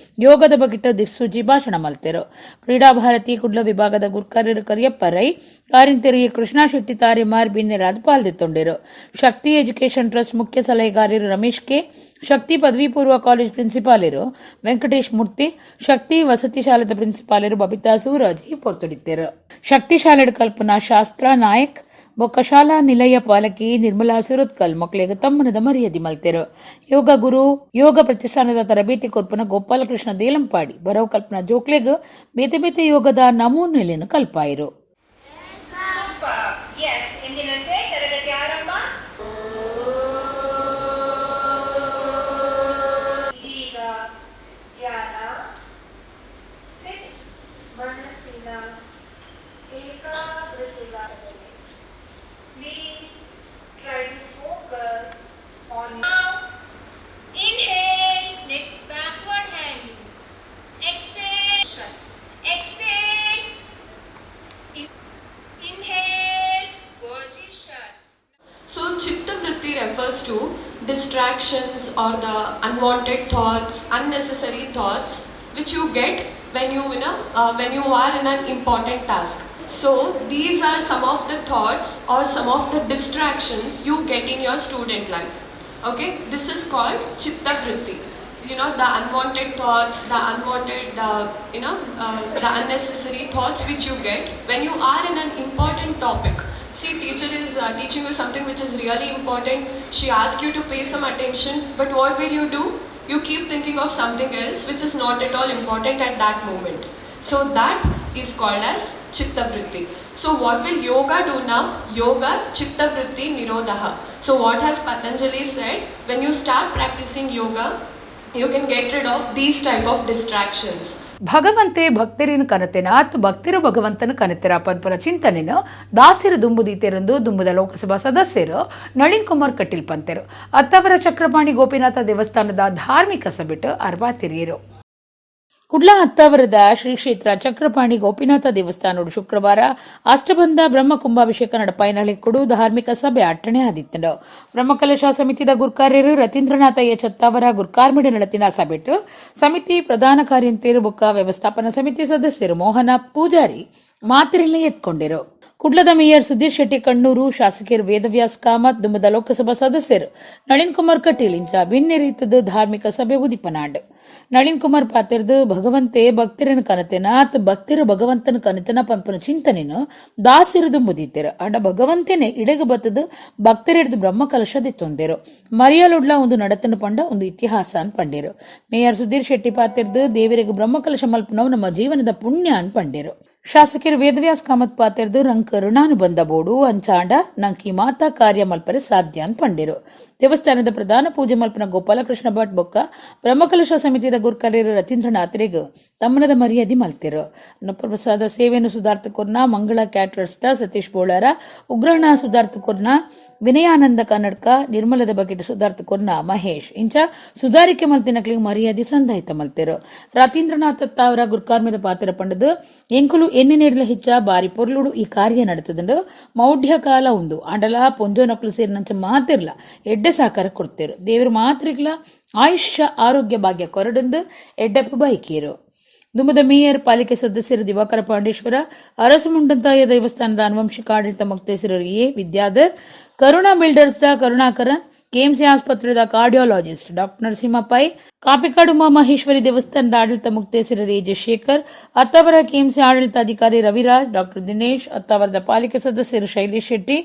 ಯೋಗದ ಬಗೆಟ್ ದಿಕ್ಸೂಚಿ ಭಾಷಣ ಮಲ್ತೆರು. ಕ್ರೀಡಾ ಭಾರತಿ ಕುಡ್ಲ ವಿಭಾಗದ ಗುರ್ಕರ್ಯರು ಕರಿಯಪ್ಪ ರೈ ಕಾರಿಂತೆರಿಗೆ ಕೃಷ್ಣಾ ಶೆಟ್ಟಿ ತಾರೆಮಾರ್ ಬಿನ್ನೆರಾದ ಪಾಲ್ದೆತ್ತೊಂಡಿರು. ಶಕ್ತಿ ಎಜುಕೇಷನ್ ಟ್ರಸ್ಟ್ ಮುಖ್ಯ ಸಲಹೆಗಾರರು ರಮೇಶ್ ಕೆ, ಶಕ್ತಿ ಪದವಿ ಪೂರ್ವ ಕಾಲೇಜ್ ಪ್ರಿನ್ಸಿಪಾಲರು ವೆಂಕಟೇಶ್ ಮೂರ್ತಿ, ಶಕ್ತಿ ವಸತಿ ಶಾಲೆದ ಪ್ರಿನ್ಸಿಪಾಲರು ಬಬಿತಾ ಸೂರಜ್ ಪೊರ್ತುಡಿತ್ತರು. ಶಕ್ತಿ ಶಾಲೆಡ್ ಕಲ್ಪನಾ ಶಾಸ್ತ್ರ ನಾಯಕ್ ಬೊಕ್ಕ ಶಾಲಾ ನಿಲಯ ಪಾಲಕಿ ನಿರ್ಮಲಾ ಸುರತ್ಕಲ್ ಮಕ್ಕಳಿಗೆ ತಮ್ಮನದ ಮರ್ಯಾದೆ ಮಲ್ತೆರು. ಯೋಗ ಗುರು ಯೋಗ ಪ್ರತಿಷ್ಠಾನದ ತರಬೇತಿ ಕೊರ್ಪನ ಗೋಪಾಲಕೃಷ್ಣ ದೇಲಂಪಾಡಿ ಬರವು ಕಲ್ಪನಾ ಜೋಕ್ಲೆಗ್ ಬೇತೆ ಬೇತೆ ಯೋಗದ ನಮೂನೆಲೆಯನ್ನು ಕಲ್ಪಾಯಿರು. So Chittavritti refers to distractions or the unwanted thoughts, unnecessary thoughts which you get when you are in an important task. So these are some of the thoughts or some of the distractions you get in your student life. Okay, this is called Chittavritti. The unwanted thoughts, the unwanted, the unnecessary thoughts which you get when you are in an important topic. See, teacher is teaching you something which is really important. She asks you to pay some attention, but what will you do? You keep thinking of something else which is not at all important at that moment. So that is called as Chittavritti. So what will yoga do now? Yoga Chittavritti Nirodha. So what has Patanjali said? When you start practicing yoga, you can get rid of these type of distractions. ಭಗವಂತೆ ಭಕ್ತರಿನ ಕನತೆನ ಅತ್ತು ಭಕ್ತಿರು ಭಗವಂತನ ಕನತೆರ ಪನ್ಪರ ಚಿಂತನೆನ ದಾಸಿರು ದುಂಬುದೀತೆರೆಂದು ದುಂಬುದ ಲೋಕಸಭಾ ಸದಸ್ಯರು ನಳಿನ್ ಕುಮಾರ್ ಕಟೀಲ್ ಪಂತೆರು ಅತ್ತವರ ಚಕ್ರಪಾಣಿ ಗೋಪಿನಾಥ ದೇವಸ್ಥಾನದ ಧಾರ್ಮಿಕ ಸಭೆಟ್ ಅರ್ಬಾ ತಿರಿಯರು. ಕುಡ್ಲ ಹತ್ತಾವರದ ಶ್ರೀ ಕ್ಷೇತ್ರ ಚಕ್ರಪಾಣಿ ಗೋಪಿನಾಥ ದೇವಸ್ಥಾನೋಡು ಶುಕ್ರವಾರ ಅಷ್ಟಬಂಧ ಬ್ರಹ್ಮ ಕುಂಭಾಭಿಷೇಕ ನಡಪಾಯಿನಳಿಕೊಡು ಧಾರ್ಮಿಕ ಸಭೆ ಅಟ್ಟಣೆ ಆದಿತ್ತಂಡು. ಬ್ರಹ್ಮಕಲಶ ಸಮಿತಿದ ಗುರ್ಕಾರ್ಯರು ರತೀಂದ್ರನಾಥ ಎಚ್ ಹತ್ತಾವರ ಗುರ್ಕಾರ್ಮಿಡ ನಡತಿನ ಸಭೆಟ್ ಸಮಿತಿ ಪ್ರಧಾನ ಕಾರ್ಯಂತೇರು ಬೊಕ್ಕ ವ್ಯವಸ್ಥಾಪನಾ ಸಮಿತಿ ಸದಸ್ಯರು ಮೋಹನ ಪೂಜಾರಿ ಮಾತಿರೆಲ್ಲ ಎತ್ಕೊಂಡಿರು. ಕುಡ್ಲದ ಮೇಯರ್ ಸುಧೀರ್ ಶೆಟ್ಟಿ ಕಣ್ಣೂರು, ಶಾಸಕಿಯರು ವೇದವ್ಯಾಸ್ ಕಾಮತ್, ದುಮ್ಮದ ಲೋಕಸಭಾ ಸದಸ್ಯರು ನಳಿನ್ ಕುಮಾರ್ ಕಟೀಲ್ ಇಂಚ ಭಿನ್ನ ರೀತಿಯ ಧಾರ್ಮಿಕ ಸಭೆ ಉದಿಪನಾಡ್. ನಳಿನ್ ಕುಮಾರ್ ಪಾತಿರ್ದು ಭಗವಂತೆ ಭಕ್ತಿರನ ಕನತೆನ ಅತ್ ಭಕ್ತಿರ ಭಗವಂತನ ಕನತೆನ ಪಂಪನ ಚಿಂತನೆನು ದಾಸಿರದು ಮುದೀತೆರು ಅಂಡ ಭಗವಂತನೇ ಇಡೆಗೆ ಬತ್ತದು ಭಕ್ತರಿಡ್ದು ಬ್ರಹ್ಮ ಕಲಶದಿ ತೊಂದೇರು. ಮರಿಯಲುಡ್ಲ ಒಂದು ನಡತನ ಪಂಡ ಒಂದು ಇತಿಹಾಸ ಅನ್ ಪಂಡೇರು. ಮೇಯರ್ ಸುಧೀರ್ ಶೆಟ್ಟಿ ಪಾತಿರ್ದು ದೇವರಿಗೆ ಬ್ರಹ್ಮ ಕಲಶ ಮಲ್ಪನವು ನಮ್ಮ ಜೀವನದ ಪುಣ್ಯ ಅನ್ ಪಂಡೇರು. ಶಾಸಕರು ವೇದವ್ಯಾಸ್ ಕಾಮತ್ ಪಾತಿರ್ದು ರಂಗ್ ಕರುಣಾನುಬಂಧ ಬೋಡು ಅಂಚಾಂಡ ನಂಕಿ ಮಾತಾ ಕಾರ್ಯ ಮಲ್ಪರೆ ಸಾಧ್ಯ ಅನ್ ಪಂಡೇರು. ದೇವಸ್ಥಾನದ ಪ್ರಧಾನ ಪೂಜೆ ಮಲ್ಪನ ಗೋಪಾಲಕೃಷ್ಣ ಭಟ್ ಬೊಕ್ಕ ಬ್ರಹ್ಮಕಲಶ ಸಮಿತಿಯ ಗುರ್ಕರ್ಯರು ರತೀಂದ್ರನಾಥರಿಗೆ ತಮ್ಮನದ ಮರ್ಯಾದೆ ಮಲ್ತಿರು. ಅನ್ನಪ್ರಸಾದ ಸೇವೆಯನ್ನು ಸುಧಾರ್ತಕೊರ್ನ ಮಂಗಳ ಕ್ಯಾಟರರ್ಸ್ದ ಸತೀಶ್ ಬೋಳಾರ, ಉಗ್ರಹಣ ಸುಧಾರ್ತಕೊರ್ನ ವಿನಯಾನಂದ ಕನ್ನಡಕ, ನಿರ್ಮಲದ ಬಗೆಟ್ ಸುಧಾರ್ತಕೊರ್ನ ಮಹೇಶ್ ಇಂಚ ಸುಧಾರಿಕೆ ಮಲ್ತಿನಕ್ಲಿಗೆ ಮರ್ಯಾದೆ ಸಂದಾಯಿತ ಮಲ್ತಿರು. ರತೀಂದ್ರನಾಥ ಅವರ ಗುರ್ಕಾರ್ಮಿದ ಪಾತ್ರ ಪಂಡದು ಎಂಕುಲು ಎಣ್ಣೆ ನೀಡಲ ಹೆಚ್ಚ ಬಾರಿ ಪೊರ್ಲುಡು ಈ ಕಾರ್ಯ ನಡೆತದಂಡು ಮೌಢ್ಯ ಕಾಲ ಒಂದು ಅಂಡಲ ಪೊಂಜೋ ನಕ್ಲು ಸೇರಿನಂಚ ಮಾತಿರ್ಲ ಎಡ್ಡೆ ಸಾಕಾರ ಕೊಡ್ತೇರು. ದೇವರು ಮಾತ್ರಿಗ್ಲ ಆಯುಷ್ಯ ಆರೋಗ್ಯ ಭಾಗ್ಯ ಕೊರಡಂದು ಎಡ್ಡೆಪ್ಪ ಬೈಕೇರು. ದುಮ್ಮದ ಮೇಯರ್ ಪಾಲಿಕೆ ಸದಸ್ಯರು ದಿವಾಕರ ಪಾಂಡೇಶ್ವರ, ಅರಸು ಮುಂಡಂತಾಯ ದೇವಸ್ಥಾನದ ಆನುವಂಶಿಕ ಆಡಳಿತ ಮುಕ್ತೇಸರು ಎ ವಿದ್ಯಾಧರ್, ಕರುಣಾ ಬಿಲ್ಡರ್ಸ್ದ ಕರುಣಾಕರನ್, ಕೆಎಂಸಿ ಆಸ್ಪತ್ರೆದ ಕಾರ್ಡಿಯಾಲಜಿಸ್ಟ್ ಡಾಕ್ಟರ್ ನರಸಿಂಹ ಪೈ, ಕಾಪಿಕಾಡು ಮಹೇಶ್ವರಿ ದೇವಸ್ಥಾನದ ಆಡಳಿತ ಮುಕ್ತೇಸರ ಎ ಶೇಖರ್, ಅತ್ತಾವರ ಕೆಎಂಸಿ ಆಡಳಿತಾಧಿಕಾರಿ ರವಿರಾಜ್, ಡಾಕ್ಟರ್ ದಿನೇಶ್, ಅತ್ತಾವರದ ಪಾಲಿಕೆ ಸದಸ್ಯರು ಶೈಲೇಶ್ ಶೆಟ್ಟಿ,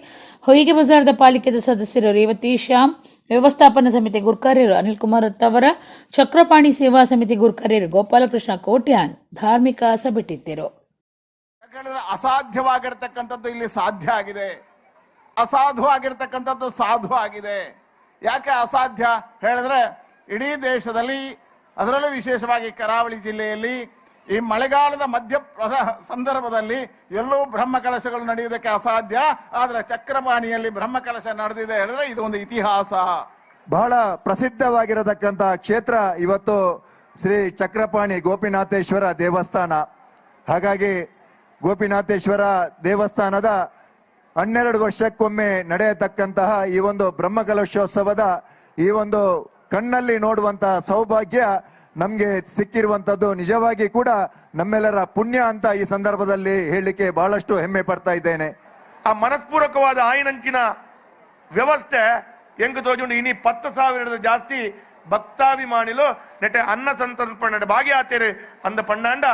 ಹೊಯ್ಗೆ ಬಜಾರದ ಪಾಲಿಕೆದ ಸದಸ್ಯರು ರೇವತಿ ಶ್ಯಾಮ್, ವ್ಯವಸ್ಥಾಪನಾ ಸಮಿತಿ ಗುರ್ಕಾರ್ಯರು ಅನಿಲ್ ಕುಮಾರ್ ಅತ್ತಾವರ, ಚಕ್ರಪಾಣಿ ಸೇವಾ ಸಮಿತಿ ಗುರ್ಕಾರ್ಯರು ಗೋಪಾಲಕೃಷ್ಣ ಕೋಟ್ಯಾನ್ ಧಾರ್ಮಿಕ ಸಭೆಟ್ಟಿದ್ದರು. ಅಸಾಧ್ಯವಾಗಿರ್ತಕ್ಕಂಥದ್ದು ಇಲ್ಲಿ ಸಾಧ್ಯ ಆಗಿದೆ, ಅಸಾಧು ಆಗಿರ್ತಕ್ಕಂಥದ್ದು ಸಾಧು ಆಗಿದೆ. ಯಾಕೆ ಅಸಾಧ್ಯ ಹೇಳಿದ್ರೆ ಇಡೀ ದೇಶದಲ್ಲಿ ಅದರಲ್ಲೂ ವಿಶೇಷವಾಗಿ ಕರಾವಳಿ ಜಿಲ್ಲೆಯಲ್ಲಿ ಈ ಮಳೆಗಾಲದ ಮಧ್ಯ ಸಂದರ್ಭದಲ್ಲಿ ಎಲ್ಲೂ ಬ್ರಹ್ಮಕಲಶಗಳು ನಡೆಯುವುದಕ್ಕೆ ಅಸಾಧ್ಯ. ಆದರೆ ಚಕ್ರಪಾಣಿಯಲ್ಲಿ ಬ್ರಹ್ಮಕಲಶ ನಡೆದಿದೆ ಹೇಳಿದ್ರೆ ಇದು ಒಂದು ಇತಿಹಾಸ. ಬಹಳ ಪ್ರಸಿದ್ಧವಾಗಿರತಕ್ಕಂಥ ಕ್ಷೇತ್ರ ಇವತ್ತು ಶ್ರೀ ಚಕ್ರಪಾಣಿ ಗೋಪಿನಾಥೇಶ್ವರ ದೇವಸ್ಥಾನ. ಹಾಗಾಗಿ ಗೋಪಿನಾಥೇಶ್ವರ ದೇವಸ್ಥಾನದ 12 ವರ್ಷಕ್ಕೊಮ್ಮೆ ನಡೆಯತಕ್ಕಂತಹ ಈ ಒಂದು ಬ್ರಹ್ಮಕಲಶೋತ್ಸವದ ಈ ಒಂದು ಕಣ್ಣಲ್ಲಿ ನೋಡುವಂತಹ ಸೌಭಾಗ್ಯ ನಮಗೆ ಸಿಕ್ಕಿರುವಂಥದ್ದು ನಿಜವಾಗಿ ಕೂಡ ನಮ್ಮೆಲ್ಲರ ಪುಣ್ಯ ಅಂತ ಈ ಸಂದರ್ಭದಲ್ಲಿ ಹೇಳಲಿಕ್ಕೆ ಬಹಳಷ್ಟು ಹೆಮ್ಮೆ ಪಡ್ತಾ ಇದ್ದೇನೆ. ಆ ಮನಸ್ಪೂರ್ವಕವಾದ ಆಯಿನಂಚಿನ ವ್ಯವಸ್ಥೆ ಹೆಂಗ್ ತೋಜುಂಡು ಇನಿ 10,000 ಜಾಸ್ತಿ ಭಕ್ತಾಭಿಮಾನಿಲು ನೆಟ್ಟೆ ಅನ್ನ ಸಂತರ್ಪಣೆ ಭಾಗಿಯಾತೇರು ಅಂದ ಪಂಡಾಂಡ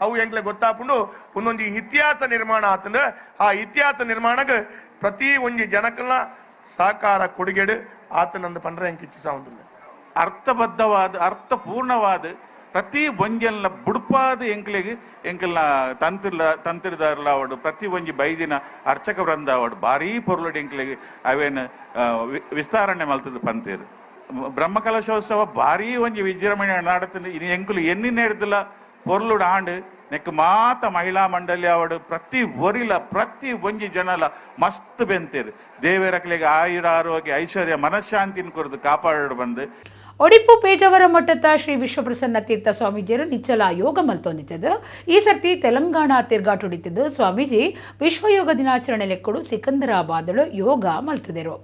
ಅವು ಎಂಕ್ಲೆ ಗೊತ್ತಾಪುಂಡು ಒಂದೊಂದು ಇತಿಹಾಸ ನಿರ್ಮಾಣ ಆತಂದು ಆ ಇತಿಹಾಸ ನಿರ್ಮಾಣಕ್ಕೆ ಪ್ರತಿ ಒಂಜಿ ಜನಕ್ಕಲ್ಲ ಸಹಕಾರ ಕೊಡುಗೆಡು ಆತನಂದ ಪಂಡ್ರೆ ಎಂಕ್ ಇಚ್ಛಿಸ ಉಂಟು ಅರ್ಥಬದ್ಧವಾದ ಅರ್ಥಪೂರ್ಣವಾದ ಪ್ರತಿ ಒಂಜಲ್ನ ಬುಡ್ಪಾದ ಎಂಕಲ್ನ ತಂತ್ರದಾರಲ ಅವಡು ಪ್ರತಿ ಒಂಜಿ ಬೈದಿನ ಅರ್ಚಕ ವೃಂದ ಅವಡು ಭಾರೀ ಪೊರ್ಲುಡು ಎಂಕ್ಲೆಗೆ ಅವೇನು ವಿಸ್ತರಣೆ ಮಲ್ತದ ಪಂತೇರು ಬ್ರಹ್ಮಕಲಶೋತ್ಸವ ಭಾರೀ ಒಂಜಿ ವಿಜೃಂಭಣೆ ನಾಡತಂದು ಇನ್ನು ಎಂಕುಲು ಎನ್ನಿನ ಹಿಡ್ದಿಲ್ಲ ಪೊರ್ಲುಡು ಆಂಡು ನೆಕ್ ಮಾತ ಮಹಿಳಾ ಮಂಡಳಿ ಅವಡು ಪ್ರತಿ ಒರಿಲ ಪ್ರತಿ ಒಂಜಿ ಜನಲ ಮಸ್ತ್ ಬೆಂತೇರು ದೇವರಕ್ಲೆಗೆ ಆಯುರ ಆರೋಗ್ಯ ಐಶ್ವರ್ಯ ಮನಃಶಾಂತಿನ ಕುರಿತು ಕಾಪಾಡು ಬಂದು ಒಡಿಪು ಪೇಜಾವರ ಮಠದ ಶ್ರೀ ವಿಶ್ವಪ್ರಸನ್ನ ತೀರ್ಥ ಸ್ವಾಮೀಜಿಯರು ನಿಚ್ಚಲ ಯೋಗ ಮಲ್ತೊಂದಿತ್ತದು. ಈ ಸರ್ತಿ ತೆಲಂಗಾಣ ತಿರ್ಗಾಟುಡಿತಿದ್ದು ಸ್ವಾಮೀಜಿ ವಿಶ್ವ ಯೋಗ ದಿನಾಚರಣೆ ಲೆಕ್ಕಡು ಸಿಕಂದರಾಬಾದಳು ಯೋಗ ಮಲ್ತಿದರು.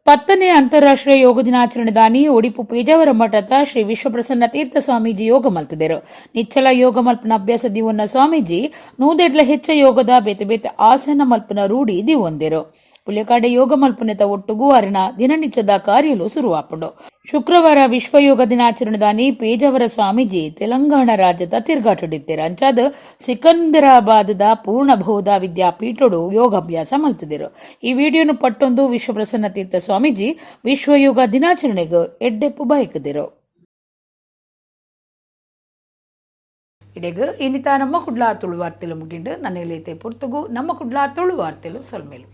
10ನೇ ಅಂತಾರಾಷ್ಟ್ರೀಯ ಯೋಗ ದಿನಾಚರಣೆ ದಾನಿ ಒಡಿಪು ಪೇಜಾವರ ಮಠದ ಶ್ರೀ ವಿಶ್ವಪ್ರಸನ್ನ ತೀರ್ಥ ಸ್ವಾಮೀಜಿ ಯೋಗ ಮಲ್ತಿದರು. ನಿಚ್ಚಲ ಯೋಗ ಮಲ್ಪನ ಅಭ್ಯಾಸ ದಿವನ್ನ ಸ್ವಾಮೀಜಿ 100 ಹೆಚ್ಚ ಯೋಗದ ಬೇತೆ ಬೇತೆ ಆಸನ ಮಲ್ಪನ ರೂಢಿ ದಿವೊಂದಿರು. ಪುಲೆಕಾಡೆ ಯೋಗ ಮಲ್ಪನೆತ ಒಟ್ಟುಗೂ ಅರಿನ ದಿನನಿತ್ಯದ ಕಾರ್ಯಲು ಶುರುವಾಪುಂಡು. ಶುಕ್ರವಾರ ವಿಶ್ವ ಯೋಗ ದಿನಾಚರಣೆ ದಾನಿ ಪೇಜಾವರ ಸ್ವಾಮೀಜಿ ತೆಲಂಗಾಣ ರಾಜ್ಯದ ತಿರ್ಗಾಟುಡಿದ್ದೇರು. ಅಂಚಾದ ಸಿಕಂದರಾಬಾದದ ಪೂರ್ಣಬೋಧ ವಿದ್ಯಾಪೀಠಡು ಯೋಗಾಭ್ಯಾಸ ಮಲ್ತಿದ್ದರು. ಈ ವಿಡಿಯೋನು ಪಟ್ಟೊಂದು ವಿಶ್ವಪ್ರಸನ್ನ ತೀರ್ಥ ಸ್ವಾಮೀಜಿ ವಿಶ್ವ ಯೋಗ ದಿನಾಚರಣೆಗೆ ಎಡ್ಡೆಪ್ಪು ಬಯಕಿದರು. ಇಡೆಗ ಇನ್ನಿತ ನಮ್ಮ ಕುಡ್ಲಾ ತುಳು ವಾರ್ತೆಲು ಮುಗಿಂಡು ನನ್ನ ಪುರ್ತಗು ನಮ್ಮ ಕುಡ್ಲಾ ತುಳು ವಾರ್ತೆಲು ಸೊಲ್ಮೇಲು.